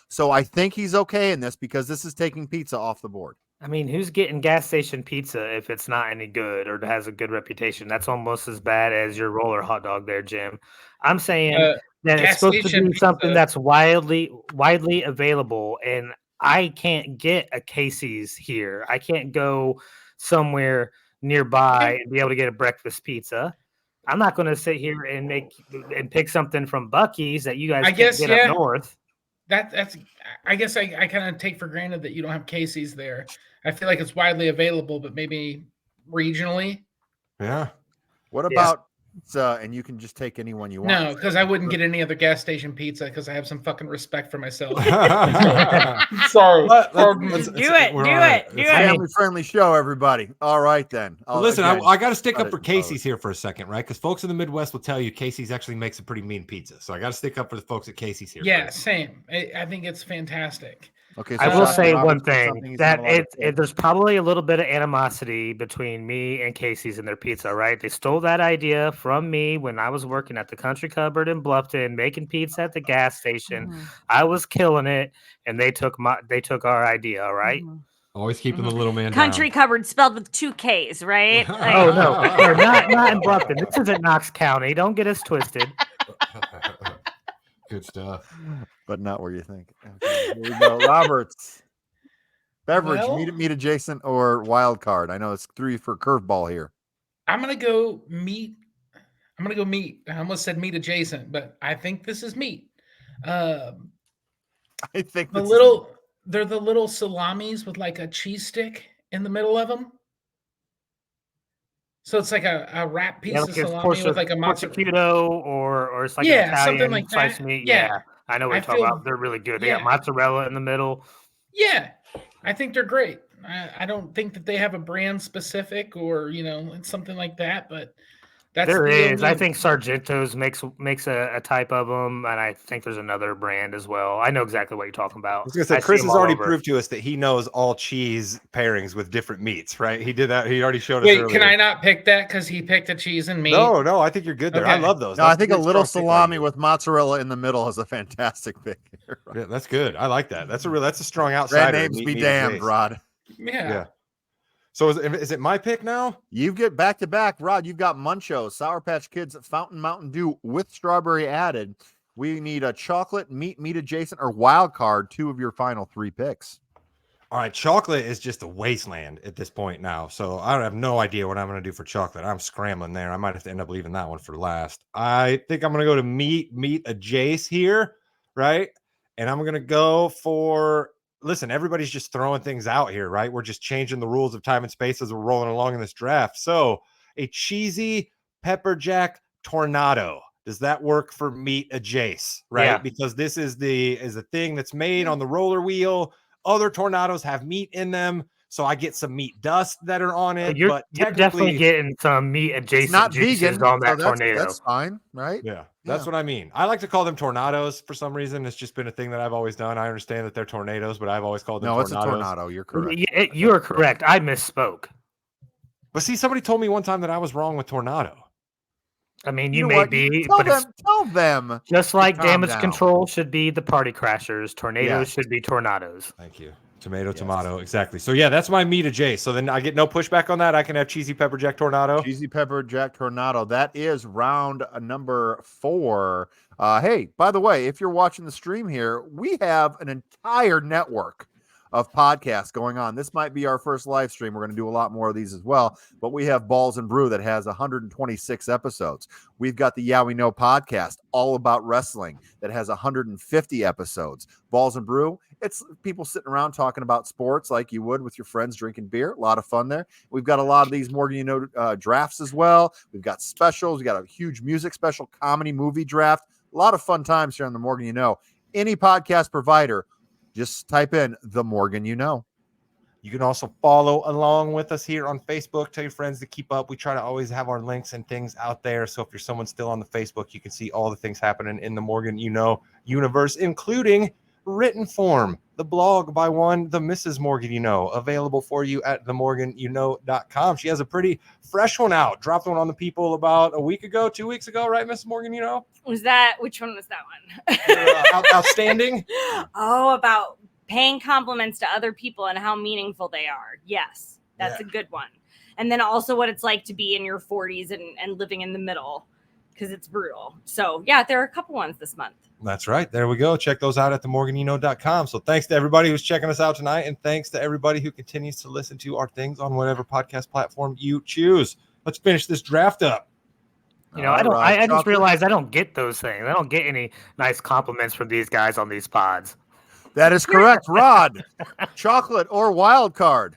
So I think he's okay in this because this is taking pizza off the board. I mean, who's getting gas station pizza if it's not any good or has a good reputation? That's almost as bad as your roller hot dog there, Jim. I'm saying that it's gas supposed to station be something pizza. that's widely available, and I can't get a Casey's here. I can't go somewhere nearby and be able to get a breakfast pizza. I'm not going to sit here and pick something from Buc-ee's that you guys can't get up north. That's I guess I kind of take for granted that you don't have Casey's there. I feel like it's widely available, but maybe regionally. Yeah. What about pizza? And you can just take any one you want. No, because I wouldn't get any other gas station pizza because I have some fucking respect for myself. Sorry. Do it. Family friendly show, everybody. All right, then. Listen, Again, I got to stick cut up for it Casey's here for a second, right? Because folks in the Midwest will tell you Casey's actually makes a pretty mean pizza. So I got to stick up for the folks at Casey's here. Yeah, first. same. I think it's fantastic. Okay, I will say Roberts one said thing something he's that not allowed to say. there's probably a little bit of animosity between me and Casey's and their pizza, right? They stole that idea from me when I was working at the Country Cupboard in Bluffton, making pizza at the gas station. I was killing it, and they took our idea, all right? Always keeping the little man Country down. Cupboard spelled with 2 Ks, right? Oh no, not in Bluffton. This isn't Knox County. Don't get us twisted. Good stuff. But not where you think. Okay, here we go. Roberts. Beverage, Well- meat adjacent or wild card. I know it's 3 for curveball here. I'm gonna go meat. I'm gonna go meat. I almost said meat adjacent, but I think this is meat. I think They're the little salamis with like a cheese stick in the middle of them. So it's like a wrap piece of it's salami with like a mozzarella. prosciutto or it's like an Yeah, something Italian like sliced that. meat. Yeah. Yeah, I know what I you're talking feel- about. They're really good. They got yeah. mozzarella in the middle. Yeah, I think they're great. I don't think that they have a brand specific or it's something like that, but that's There the is. I only- think Sargento's makes a type of them, and I think there's another brand as well. I know exactly what you're talking about. I was gonna say see Chris them has all already over. proved to us that he knows all cheese pairings with different meats, right? He did that. He already showed us. Wait, earlier. can I not pick that because he picked a cheese and meat? No, I think you're good there. I Okay. love those. No, I That's think a pretty little strong pick by salami you. with mozzarella in the middle is a fantastic pick. Yeah, that's good. I like that. That's a strong Brand outsider. names Meat be and damned, taste. Rod. Yeah. So is it my pick now? You get back to back, Rod. You've got Muncho, Sour Patch Kids, Fountain Mountain Dew with strawberry added. We need a chocolate, meat adjacent, or wild card. 2 of your final 3 picks. All right, chocolate is just a wasteland at this point now. So I have no idea what I'm going to do for chocolate. I'm scrambling there. I might have to end up leaving that one for last. I think I'm going to go to meat adjacent here, right? And I'm going to go for, listen, everybody's just throwing things out here, right? We're just changing the rules of time and space as we're rolling along in this draft. So a cheesy pepper jack tornado. Does that work for meat adjacent, right? Yeah. Because this is the thing that's made on the roller wheel. Other tornadoes have meat in them. So I get some meat dust that are on it. You're but definitely technically, getting some meat It's adjacent not juices vegan on that so tornado. That's fine, right? yeah, that's Yeah. what I mean. I like to call them tornadoes for some reason. It's just been a thing that I've always done. I understand that they're tornadoes, but I've always called them No, it's tornadoes. a tornado. You're correct. You are correct. I misspoke. But see, somebody told me one time that I was wrong with tornado. I mean, You you know may what? be, Tell but it's them. just like calm damage down. control should be the party crashers. Tornadoes Yes. should be tornadoes. Thank you. Tomato, Yes. tomato. Exactly. So yeah, that's my meat adjacent. So then I get no pushback on that. I can have cheesy pepper jack tornado. Cheesy pepper jack tornado. That is round number 4. Hey, by the way, if you're watching the stream here, we have an entire network of podcasts going on. This might be our first live stream. We're going to do a lot more of these as well. But we have Balls and Brew that has 126 episodes. We've got the Yeah We Know podcast, all about wrestling, that has 150 episodes. Balls and Brew, it's people sitting around talking about sports like you would with your friends drinking beer. A lot of fun there. We've got a lot of these Morgan You Know drafts as well. We've got specials. We've got a huge music special, comedy movie draft. A lot of fun times here on the Morgan You Know. Any podcast provider, just type in the Morgan You Know. You can also follow along with us here on Facebook. Tell your friends to keep up. We try to always have our links and things out there. So if you're someone still on the Facebook, you can see all the things happening in the Morgan You Know universe, including written form, the blog by the Mrs. Morgan You Know, available for you at themorganyouKnow.com. She has a pretty fresh one out. Dropped one on the people about a week ago, 2 weeks ago, right, Mrs. Morgan You Know? Which one was that one? Outstanding. Oh, about paying compliments to other people and how meaningful they are. Yes, that's a good one. And then also what it's like to be in your 40s and living in the middle, because it's brutal. So yeah, there are a couple ones this month. That's right. There we go. Check those out at themorganyouKnow.com. So thanks to everybody who's checking us out tonight. And thanks to everybody who continues to listen to our things on whatever podcast platform you choose. Let's finish this draft up. You know, I just realized I don't get those things. I don't get any nice compliments from these guys on these pods. That is correct, Rod. Chocolate or wild card?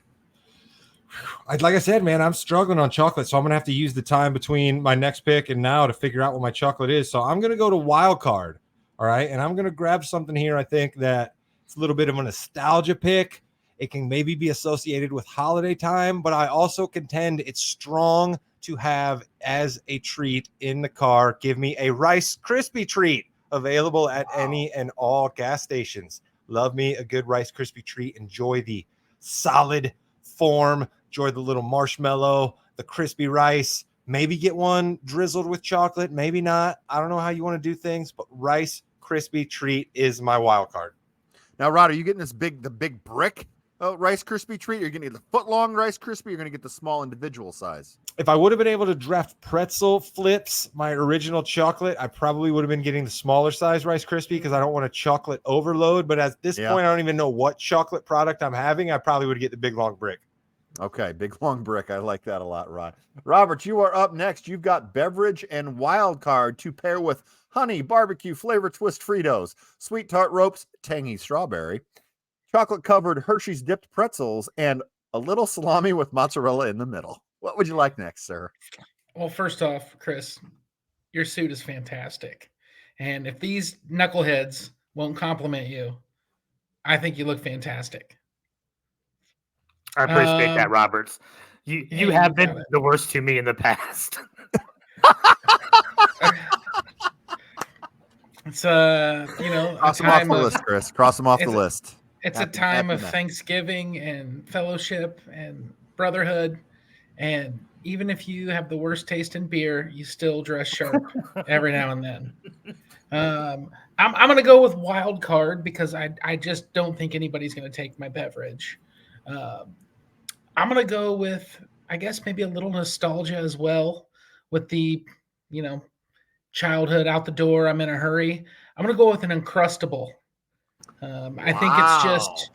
Like I said, man, I'm struggling on chocolate, so I'm going to have to use the time between my next pick and now to figure out what my chocolate is. So I'm going to go to wild card, all right? And I'm going to grab something here I think that it's a little bit of a nostalgia pick. It can maybe be associated with holiday time, but I also contend it's strong to have as a treat in the car. Give me a Rice Krispie treat, available at any and all gas stations. Love me a good Rice Krispie treat. Enjoy the solid form. Enjoy the little marshmallow, the crispy rice. Maybe get one drizzled with chocolate. Maybe not. I don't know how you want to do things, but Rice Krispie treat is my wild card. Now, Rod, are you getting the big brick Rice Krispie treat? You're going to get the foot-long Rice Krispie? You're going to get the small individual size? If I would have been able to draft pretzel flips, my original chocolate, I probably would have been getting the smaller size Rice Krispie because I don't want a chocolate overload. But at this point, I don't even know what chocolate product I'm having. I probably would get the big long brick. Okay, big long brick. I like that a lot, Rod. Robert, you are up next. You've got beverage and wild card to pair with honey, barbecue, flavor twist Fritos, sweet tart ropes, tangy strawberry, chocolate-covered Hershey's dipped pretzels, and a little salami with mozzarella in the middle. What would you like next, sir? Well, first off, Chris, your suit is fantastic. And if these knuckleheads won't compliment you, I think you look fantastic. I appreciate that, Roberts. You have been the worst to me in the past. It's cross them off the list, Chris. Cross them off the list. It's a time of Thanksgiving and fellowship and brotherhood. And even if you have the worst taste in beer, you still dress sharp every now and then. I'm going to go with wild card because I just don't think anybody's going to take my beverage. I'm going to go with, I guess, maybe a little nostalgia as well with the, childhood out the door. I'm in a hurry. I'm going to go with an Uncrustable. I think it's just,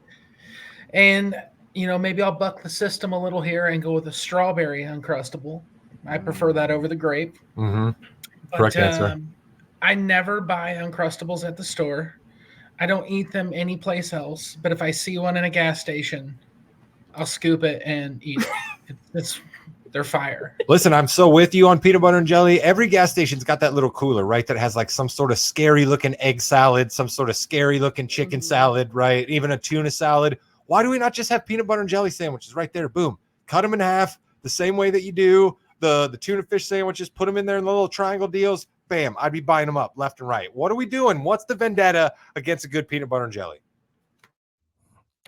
and, maybe I'll buck the system a little here and go with a strawberry Uncrustable. I prefer that over the grape. Mm-hmm. But, correct answer. I never buy Uncrustables at the store. I don't eat them anyplace else. But if I see one in a gas station, I'll scoop it and eat it. They're fire. Listen, I'm so with you on peanut butter and jelly. Every gas station's got that little cooler, right? That has like some sort of scary looking egg salad, some sort of scary looking chicken salad, right? Even a tuna salad. Why do we not just have peanut butter and jelly sandwiches right there? Boom, cut them in half the same way that you do the tuna fish sandwiches, put them in there in the little triangle deals. Bam, I'd be buying them up left and right. What are we doing? What's the vendetta against a good peanut butter and jelly?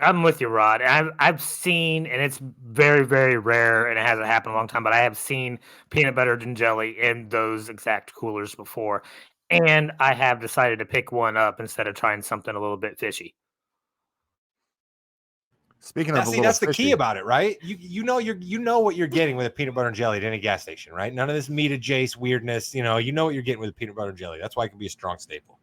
I'm with you, Rod. I've seen, and it's very, very rare, and it hasn't happened in a long time, but I have seen peanut butter and jelly in those exact coolers before. And I have decided to pick one up instead of trying something a little bit fishy. Speaking of a little That's the fishy, key about it, right? You know what you're getting with a peanut butter and jelly at any gas station, right? None of this meat adjacent weirdness. You know what you're getting with a peanut butter and jelly. That's why it can be a strong staple.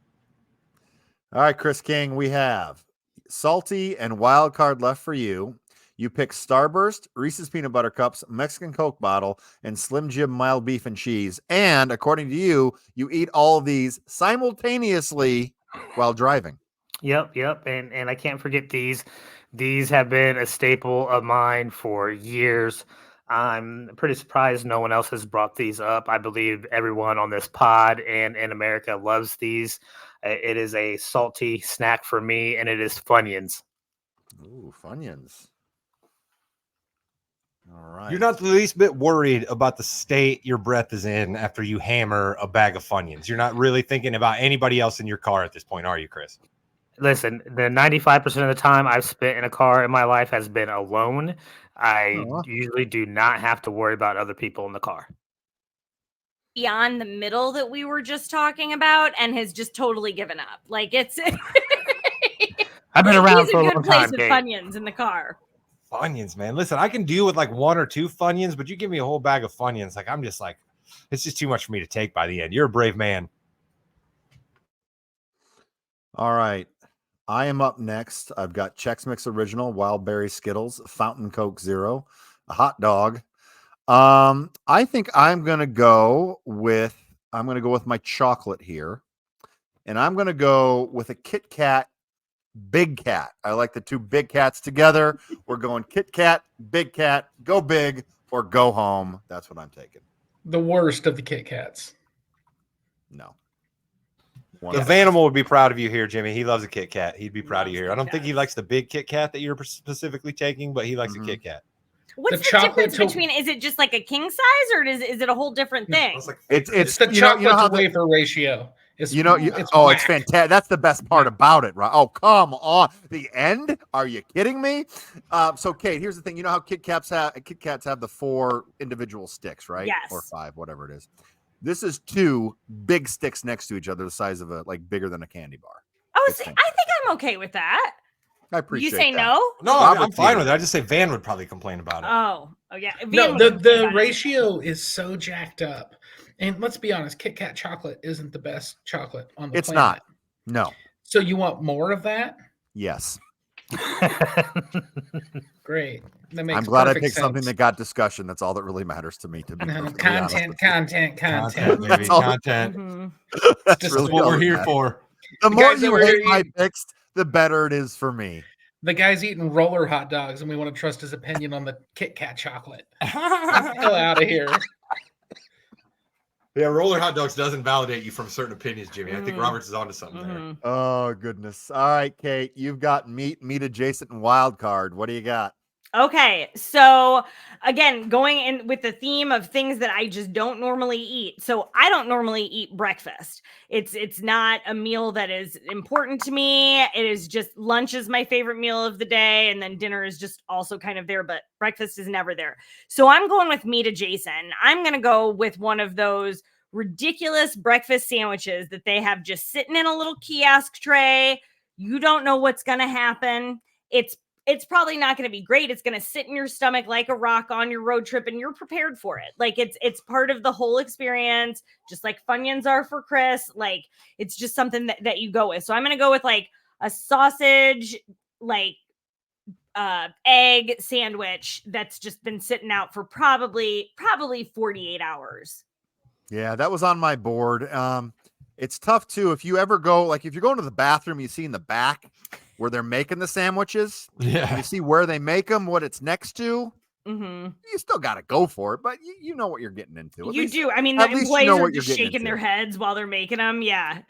All right, Chris King, we have salty and wild card left for you. You pick Starburst, Reese's Peanut Butter Cups, Mexican Coke bottle, and Slim Jim mild beef and cheese. And according to you, you eat all of these simultaneously while driving. Yep. And I can't forget these. These have been a staple of mine for years. I'm pretty surprised no one else has brought these up. I believe everyone on this pod and in America loves these. It is a salty snack for me, and it is Funyuns. Ooh, Funyuns. All right. You're not the least bit worried about the state your breath is in after you hammer a bag of Funyuns. You're not really thinking about anybody else in your car at this point, are you, Chris? Listen, the 95% of the time I've spent in a car in my life has been alone. I usually do not have to worry about other people in the car. Beyond the middle that we were just talking about, and has just totally given up. Like it's I've been around he's for a a good long place time, with Kate. Funyuns in the car. Funyuns, man. Listen, I can do with like one or two Funyuns, but you give me a whole bag of Funyuns, like I'm just like, it's just too much for me to take by the end. You're a brave man. All right. I am up next. I've got Chex Mix Original, Wild Berry Skittles, Fountain Coke Zero, a hot dog. I think I'm gonna go with my chocolate here, and I'm gonna go with a Kit Kat Big Cat. I like the two big cats together. We're going Kit Kat, Big Cat, go big or go home. That's what I'm taking. The worst of the Kit Kats. No. The Vanimal would be proud of you here, Jimmy. He loves a Kit Kat. He'd be proud of you here. I don't think he likes the big Kit Kat that you're specifically taking, but he likes a Kit Kat. What's the difference between? Is it just like a king size, or is it a whole different thing? It's the chocolate to wafer ratio. It's fantastic. That's the best part about it, right? Oh, come on. The end? Are you kidding me? So, Kate, here's the thing. You know how Kit Kats have the 4 individual sticks, right? Yes. Or 5, whatever it is. This is 2 big sticks next to each other, the size of bigger than a candy bar. Oh, see, I think I'm okay with that. I appreciate you say that. no? No, I'm fine with it. I just say Van would probably complain about it. Oh yeah. No, the ratio is so jacked up. And let's be honest, Kit Kat chocolate isn't the best chocolate on the planet. It's not. No. So you want more of that? Yes. Great. That makes I'm glad I perfect picked sense. something that got discussion. That's all that really matters to me. To be content. Content, baby. That's all- Content. Mm-hmm. That's That's really what all we're that here matters. for. The more guys that you were hate my eating- picks, the better it is for me. The guy's eating roller hot dogs, and we want to trust his opinion on the Kit Kat chocolate. Hell out of here. Yeah, roller hot dogs doesn't validate you from certain opinions, Jimmy. I think Roberts is onto something there. Oh, goodness. All right, Kate, you've got meat adjacent, and wild card. What do you got? Okay, so again, going in with the theme of things that I just don't normally eat. So I don't normally eat breakfast. It's not a meal that is important to me. It is just lunch is my favorite meal of the day, and then dinner is just also kind of there, but breakfast is never there. So I'm going with meat adjacent. I'm going to go with one of those ridiculous breakfast sandwiches that they have just sitting in a little kiosk tray. You don't know what's going to happen. It's probably not going to be great. It's going to sit in your stomach like a rock on your road trip, and you're prepared for it. Like it's part of the whole experience, just like Funyuns are for Chris. Like it's just something that you go with. So I'm going to go with like a sausage, like egg sandwich that's just been sitting out for probably 48 hours. Yeah, that was on my board. It's tough too. If you ever go, if you're going to the bathroom, you see in the back where they're making the sandwiches. Yeah. You see where they make them, what it's next to. Mm-hmm. You still got to go for it, but you know what you're getting into. You do. I mean, the employees are just shaking their heads while they're making them. Yeah.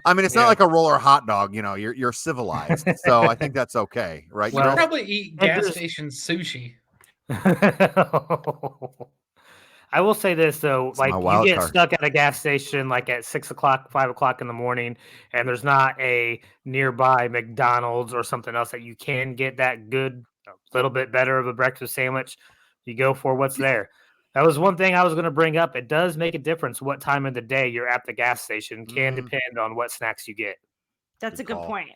I mean, it's Yeah. not like a roller hot dog. You know, you're civilized, so I think that's okay, right? You Well, could probably eat gas there's- station sushi. I will say this though, It's my like you wild get card. stuck at a gas station like at 6 o'clock, 5 o'clock in the morning, and there's not a nearby McDonald's or something else that you can get that good, a little bit better of a breakfast sandwich. You go for what's there. That was one thing I was going to bring up. It does make a difference what time of the day you're at the gas station. Can Mhm. depend on what snacks you get. That's Good a good call. point.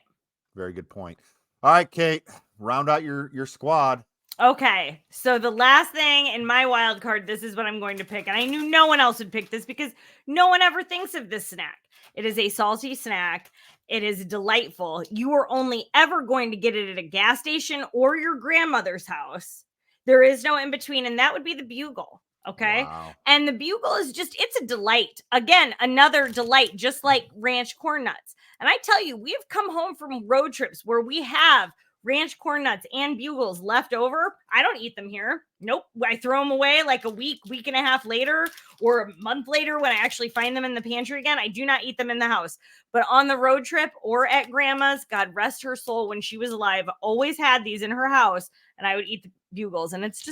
Very good point. All right, Kate, round out your squad. Okay, so the last thing in my wild card, this is what I'm going to pick. And I knew no one else would pick this because no one ever thinks of this snack. It is a salty snack. It is delightful. You are only ever going to get it at a gas station or your grandmother's house. There is no in between, and that would be the bugle. Okay. Wow. And the bugle is it's a delight. Again, another delight, just like ranch corn nuts. And I tell you, we've come home from road trips where we have ranch corn nuts and bugles left over. I don't eat them here. Nope. I throw them away like a week and a half later, or a month later when I actually find them in the pantry again. I do not eat them in the house. But on the road trip or at grandma's, God rest her soul, when she was alive, always had these in her house, and I would eat the bugles. And it's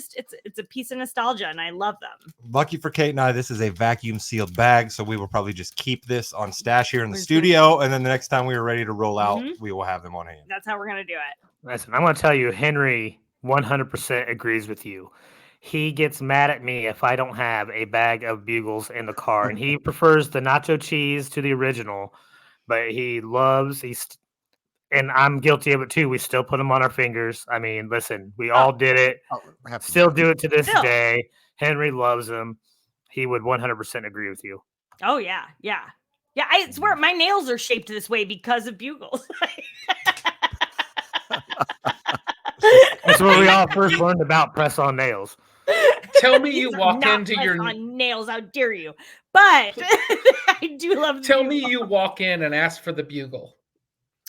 a piece of nostalgia, and I love them. Lucky for Kate and I, this is a vacuum sealed bag, so we will probably just keep this on stash here in the Where's studio, and then the next time we are ready to roll out, Mhm. we will have them on hand. That's how we're gonna do it. Listen, I'm going to tell you, Henry 100% agrees with you. He gets mad at me if I don't have a bag of bugles in the car, and he prefers the nacho cheese to the original, but and I'm guilty of it too. We still put them on our fingers. I mean, listen, we all did it. Oh, have to Still do do it to this Still. day. Henry loves them. He would 100% agree with you. Oh yeah. I swear my nails are shaped this way because of bugles. That's where we all first learned about press on nails. Tell me These you are walk not into pressed your on nails. How dare you? But I do love. The tell me bugle. you walk in and ask for the bugle.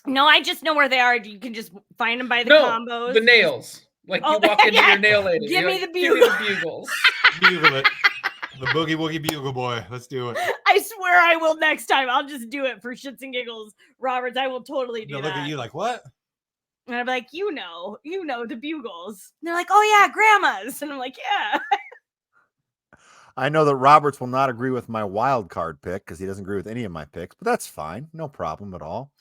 No, I just know where they are. You can just find them by the No, combos. the nails. Like Oh, you walk into yeah. your nail lady. Give you're me like, the Give me the bugles. Bugle it. The boogie woogie bugle boy. Let's do it. I swear I will next time. I'll just do it for shits and giggles, Roberts. I will totally do They'll that. look at you like, what? And I'm like, you know the bugles. And they're like, oh yeah, grandma's. And I'm like, yeah. I know that Roberts will not agree with my wild card pick because he doesn't agree with any of my picks, but that's fine. No problem at all.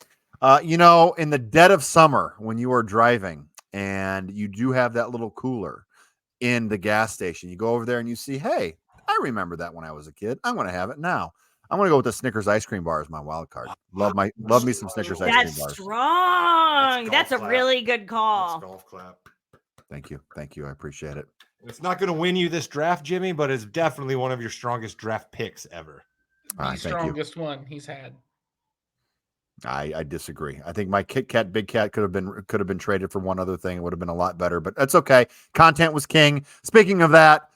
In the dead of summer, when you are driving and you do have that little cooler in the gas station, you go over there and you see, hey, I remember that when I was a kid. I'm going to have it now. I'm going to go with the Snickers ice cream bar as my wild card. Love me some Snickers ice cream That's bars. strong. That's That's a golf clap. really good Let's call. golf clap. Thank you. I appreciate it. It's not going to win you this draft, Jimmy, but it's definitely one of your strongest draft picks ever. The Thank you. strongest one he's had. I disagree. I think my Kit Kat Big Cat could have been traded for one other thing. It would have been a lot better, but that's okay. Content was king. Speaking of that,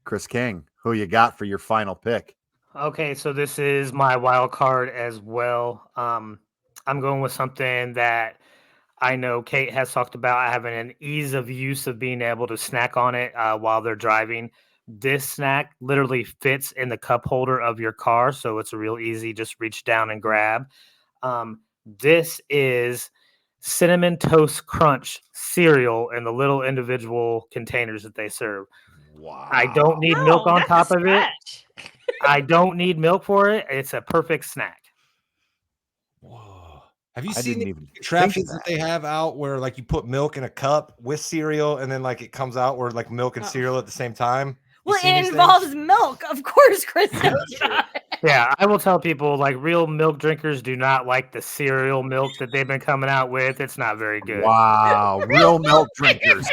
Chris King, who you got for your final pick? Okay, so this is my wild card as well. I'm going with something that I know Kate has talked about having an ease of use of being able to snack on it while they're driving. This snack literally fits in the cup holder of your car, so it's a real easy, just reach down and grab. This is Cinnamon Toast Crunch cereal in the little individual containers that they serve. Wow. I don't need milk on that's a top of it. stretch. I don't need milk for it. It's a perfect snack. Whoa. Have you I seen didn't the even think contraptions of that that. they have out where like you put milk in a cup with cereal and then like it comes out where like milk and Oh. cereal at the same time? You Well, seen it these involves things? milk, of course, Chris. knows that. Yeah, I will tell people like real milk drinkers do not like the cereal milk that they've been coming out with. It's not very good. Wow. Real milk drinkers.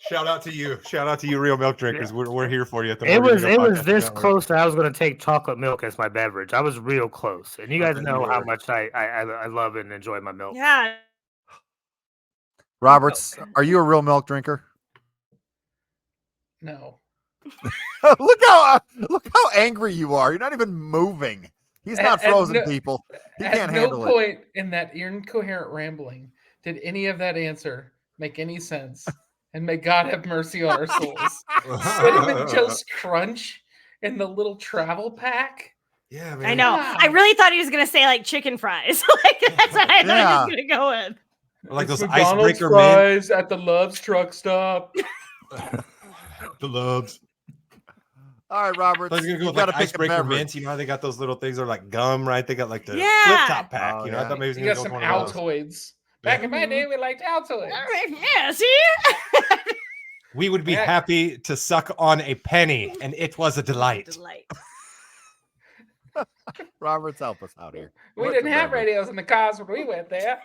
Shout out to you, real milk drinkers. We're here for you at the It Morgan was Joe this Podcast Network. close that I was going to take chocolate milk as my beverage. I was real close, and you I guys bet know you how were. much I love and enjoy my milk. Yeah. Roberts, are you a real milk drinker? No. look how angry you are. You're not even moving. He's not At frozen, no- people. He At can't no handle it. point in that incoherent rambling did any of that answer make any sense. And may God have mercy on our souls. Cinnamon Toast Crunch in the little travel pack. Yeah, man. I know. I really thought he was gonna say like chicken fries. Like that's what I thought he was gonna go with. Like It's those McDonald's icebreaker mint. fries at the Love's truck stop. The Loves. All right, Robert. I was gonna go You with got to like pick a icebreaker beverage. mints. You know how they got those little things that are like gum, right? They got like the Yeah. flip top pack. Oh, You know, I yeah. thought maybe he was You gonna got go some with one of those. Altoids. Back in my day, we liked Altoids. Yeah, see? We would be Yeah. happy to suck on a penny, and it was a delight. Roberts, help us out here. We What's didn't a have beverage? radios in the cars when we went there.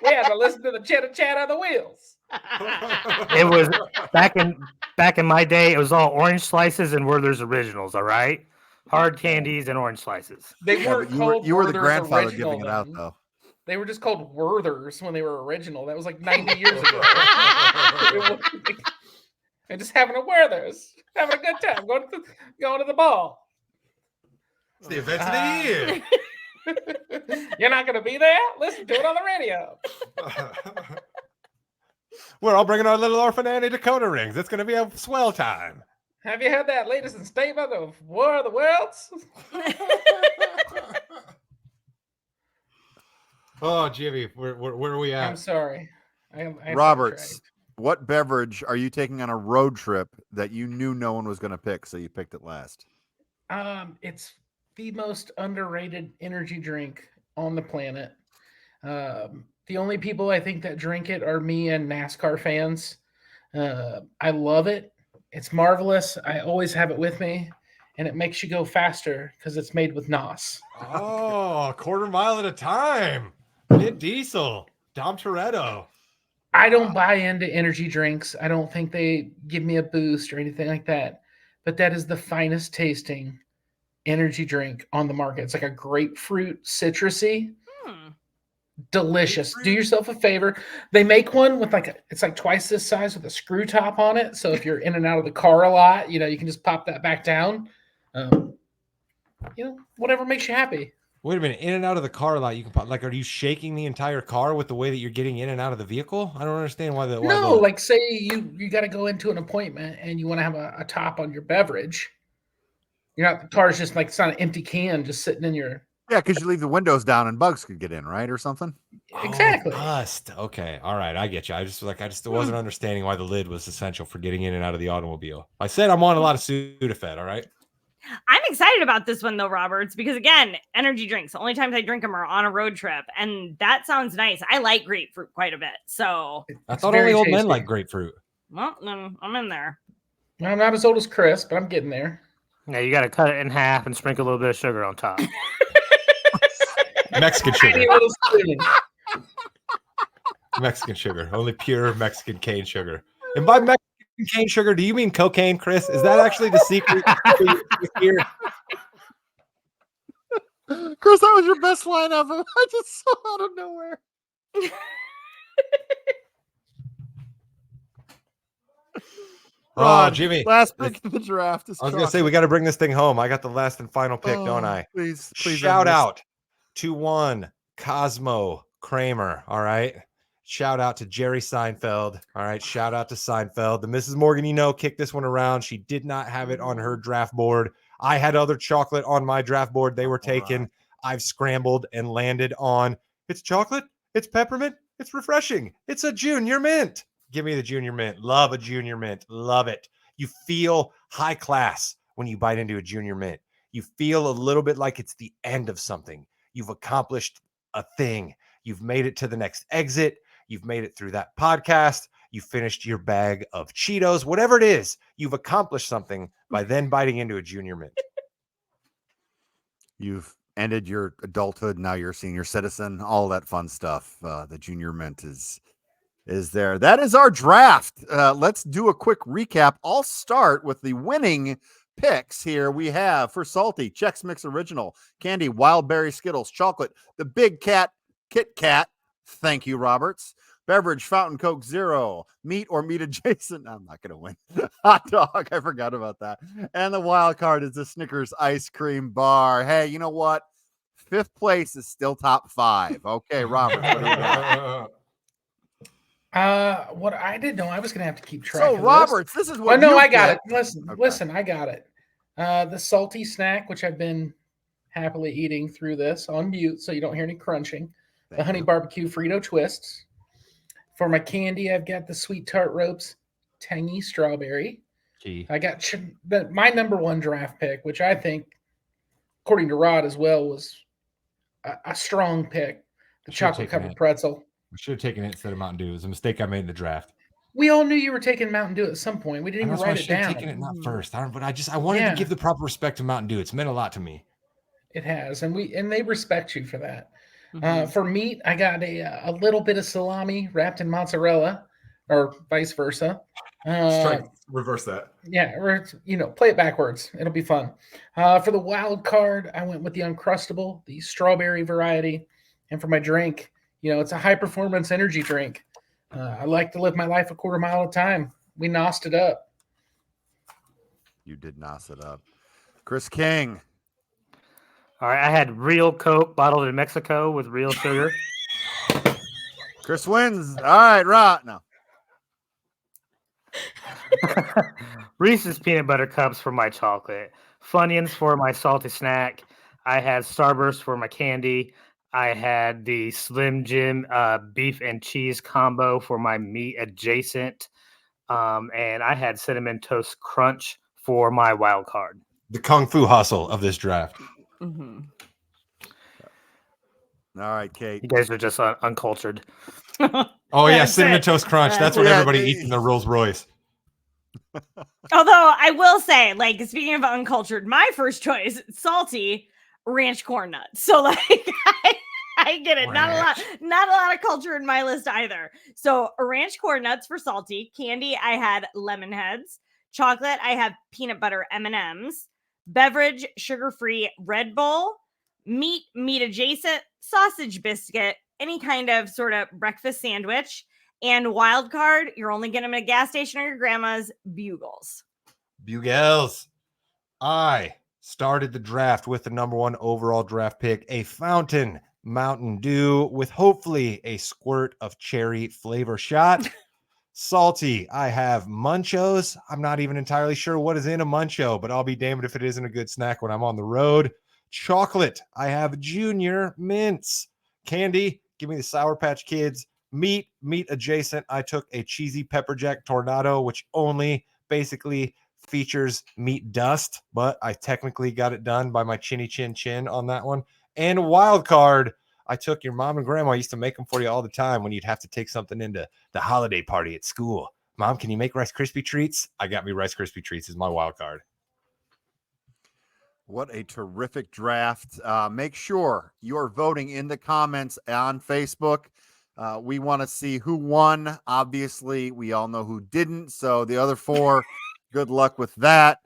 We had to listen to the chitter chat of the wheels. It was back in my day. It was all orange slices and Werther's originals. All right, hard candies and orange slices. They Yeah, weren't but called you were the Werther's grandfather original giving it out, then. though. They were just called Werther's when they were original. That was like 90 years ago. And just having a Werther's, having a good time, going to the ball. It's the event of the year. You're not going to be there? Listen to it on the radio. We're all bringing our little orphan Annie Dakota rings. It's going to be a swell time. Have you heard that latest statement of War of the Worlds? Oh, Jimmy, where are we at? I'm sorry. I Roberts, sidetracked. what beverage are you taking on a road trip that you knew no one was going to pick, so you picked it last? It's the most underrated energy drink on the planet. The only people I think that drink it are me and NASCAR fans. I love it. It's marvelous. I always have it with me, and it makes you go faster because it's made with NOS. Oh, a quarter mile at a time. Vin Diesel, Dom Toretto. I don't buy into energy drinks. I don't think they give me a boost or anything like that. But that is the finest tasting energy drink on the market. It's like a grapefruit citrusy. Delicious. Do yourself a favor. They make one with it's like twice this size with a screw top on it. So if you're in and out of the car a lot, you can just pop that back down. Whatever makes you happy. Wait a minute, in and out of the car a lot. You can pop, are you shaking the entire car with the way that you're getting in and out of the vehicle? I don't understand why the. No, like say you got to go into an appointment and you want to have a top on your beverage. The car's just it's not an empty can just sitting in your. Yeah, because you leave the windows down and bugs could get in, right, or something. Exactly. Dust. Okay, all right, I get you. I just wasn't understanding why the lid was essential for getting in and out of the automobile. I said I'm on a lot of Sudafed. All right. I'm excited about this one though, Roberts, because again, energy drinks. The only times I drink them are on a road trip, and that sounds nice. I like grapefruit quite a bit. So I thought only old men like grapefruit. Well, then I'm in there. Well, I'm not as old as Chris, but I'm getting there. Yeah, you got to cut it in half and sprinkle a little bit of sugar on top. Mexican sugar. Tiny little spoon. Mexican sugar. Only pure Mexican cane sugar. And by Mexican cane sugar, do you mean cocaine, Chris? Is that actually the secret here? Chris, that was your best line ever. I just saw out of nowhere. Oh, Jimmy. Last pick of the draft is I was going to say, we got to bring this thing home. I got the last and final pick, don't I? Please Shout out to one Cosmo Kramer. All right. Shout out to Jerry Seinfeld. All right. Shout out to Seinfeld. The Mrs. Morgan, kicked this one around. She did not have it on her draft board. I had other chocolate on my draft board. They were taken. I've scrambled and landed on it's chocolate. It's peppermint. It's refreshing. It's a junior mint. Give me the junior mint. Love a junior mint. Love it. You feel high class when you bite into a junior mint. You feel a little bit like it's the end of something. You've accomplished a thing. You've made it to the next exit. You've made it through that podcast. You finished your bag of Cheetos, whatever it is. You've accomplished something by then biting into a junior mint. You've ended your adulthood. Now you're a senior citizen, all that fun stuff. The junior mint is there. That is our draft. Let's do a quick recap. I'll start with the winning picks here. We have for Salty, Chex Mix Original, Candy, Wild Berry Skittles, Chocolate, the Big Cat, Kit Kat. Thank you, Roberts. Beverage, Fountain Coke Zero, Meat or Meat Adjacent. I'm not going to win. Hot Dog. I forgot about that. And the wild card is the Snickers Ice Cream Bar. Hey, you know what? 5th place is still top 5. Okay, Robert. What do you got? What I didn't know, I was going to have to keep track of Roberts, this is what no, you I got picked. it. Listen, I got it. The salty snack, which I've been happily eating through this on mute so you don't hear any crunching. The Thank honey you. barbecue Frito twists. For my candy, I've got the sweet tart ropes tangy strawberry. Key. I got my number one draft pick, which I think, according to Rod as well, was a strong pick. The Should've chocolate taken covered it. pretzel. We should have taken it instead of Mountain Dew. It was a mistake I made in the draft. We all knew you were taking Mountain Dew at some point. We didn't And even that's why I write it should have down. taken it not first. But I wanted to give the proper respect to Mountain Dew. It's meant a lot to me. It has, and they respect you for that. Mhm. For meat, I got a little bit of salami wrapped in mozzarella, or vice versa. Reverse that. Yeah, or play it backwards. It'll be fun. For the wild card, I went with the Uncrustable, the strawberry variety, and for my drink, it's a high performance energy drink. I like to live my life a quarter mile at a time. We nosed it up. You did nos it up. Chris King. All right, I had real Coke bottled in Mexico with real sugar. Chris wins. All right, Rod. No. Reese's peanut butter cups for my chocolate. Funyuns for my salty snack. I had Starburst for my candy. I had the Slim Jim beef and cheese combo for my meat adjacent. And I had Cinnamon Toast Crunch for my wild card. The Kung Fu hustle of this draft. Mhm. All right, Kate. You guys are just uncultured. Oh, yeah. That's Cinnamon it. Toast Crunch. That's what Yeah, everybody eats in their Rolls Royce. Although I will say, like, speaking of uncultured, my first choice, salty ranch corn nuts. So like I get it. Not a lot of culture in my list either. So ranch corn nuts for salty. Candy, I had lemon heads. Chocolate, I have peanut butter M&Ms. Beverage, sugar-free Red Bull. Meat adjacent, sausage biscuit, any kind of sort of breakfast sandwich. And wild card, you're only getting them at a gas station or your grandma's, Bugles. Bugles. I started the draft with the number one overall draft pick, a fountain Mountain Dew with hopefully a squirt of cherry flavor shot. Salty, I have Munchos. I'm not even entirely sure what is in a Muncho, but I'll be damned if it isn't a good snack when I'm on the road. Chocolate, I have Junior Mints. Candy, give me the Sour Patch Kids. Meat adjacent, I took a cheesy pepper jack tornado, which only basically features meat dust, but I technically got it done by my chinny chin chin on that one. And wild card, I took your mom and grandma used to make them for you all the time when you'd have to take something into the holiday party at school. Mom, can you make Rice Krispie treats? I got me Rice Krispie treats as my wild card. What a terrific draft. Make sure you're voting in the comments on Facebook. We want to see who won. Obviously, we all know who didn't. So the other four, good luck with that.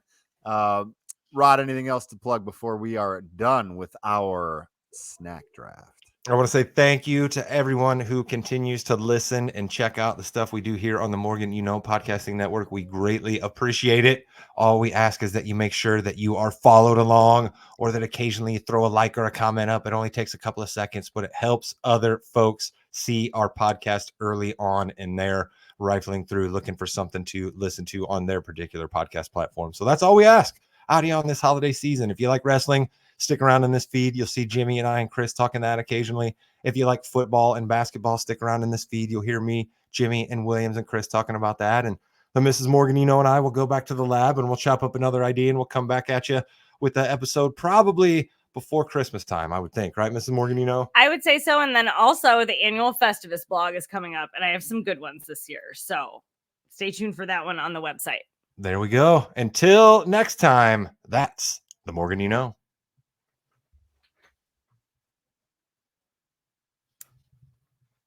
Rod, anything else to plug before we are done with our snack draft? I want to say thank you to everyone who continues to listen and check out the stuff we do here on the Morgan Podcasting Network. We greatly appreciate it. All we ask is that you make sure that you are followed along or that occasionally you throw a like or a comment up. It only takes a couple of seconds, but it helps other folks see our podcast early on in their rifling through, looking for something to listen to on their particular podcast platform. So that's all we ask out here on this holiday season. If you like wrestling, stick around in this feed. You'll see Jimmy and I and Chris talking that occasionally. If you like football and basketball, stick around in this feed. You'll hear me, Jimmy, and Williams and Chris talking about that. And the Mrs. Morgan, and I will go back to the lab and we'll chop up another idea and we'll come back at you with the episode probably before Christmas time, I would think. Right, Mrs. Morgan, I would say so. And then also the annual Festivus blog is coming up and I have some good ones this year. So stay tuned for that one on the website. There we go. Until next time, that's the Morgan,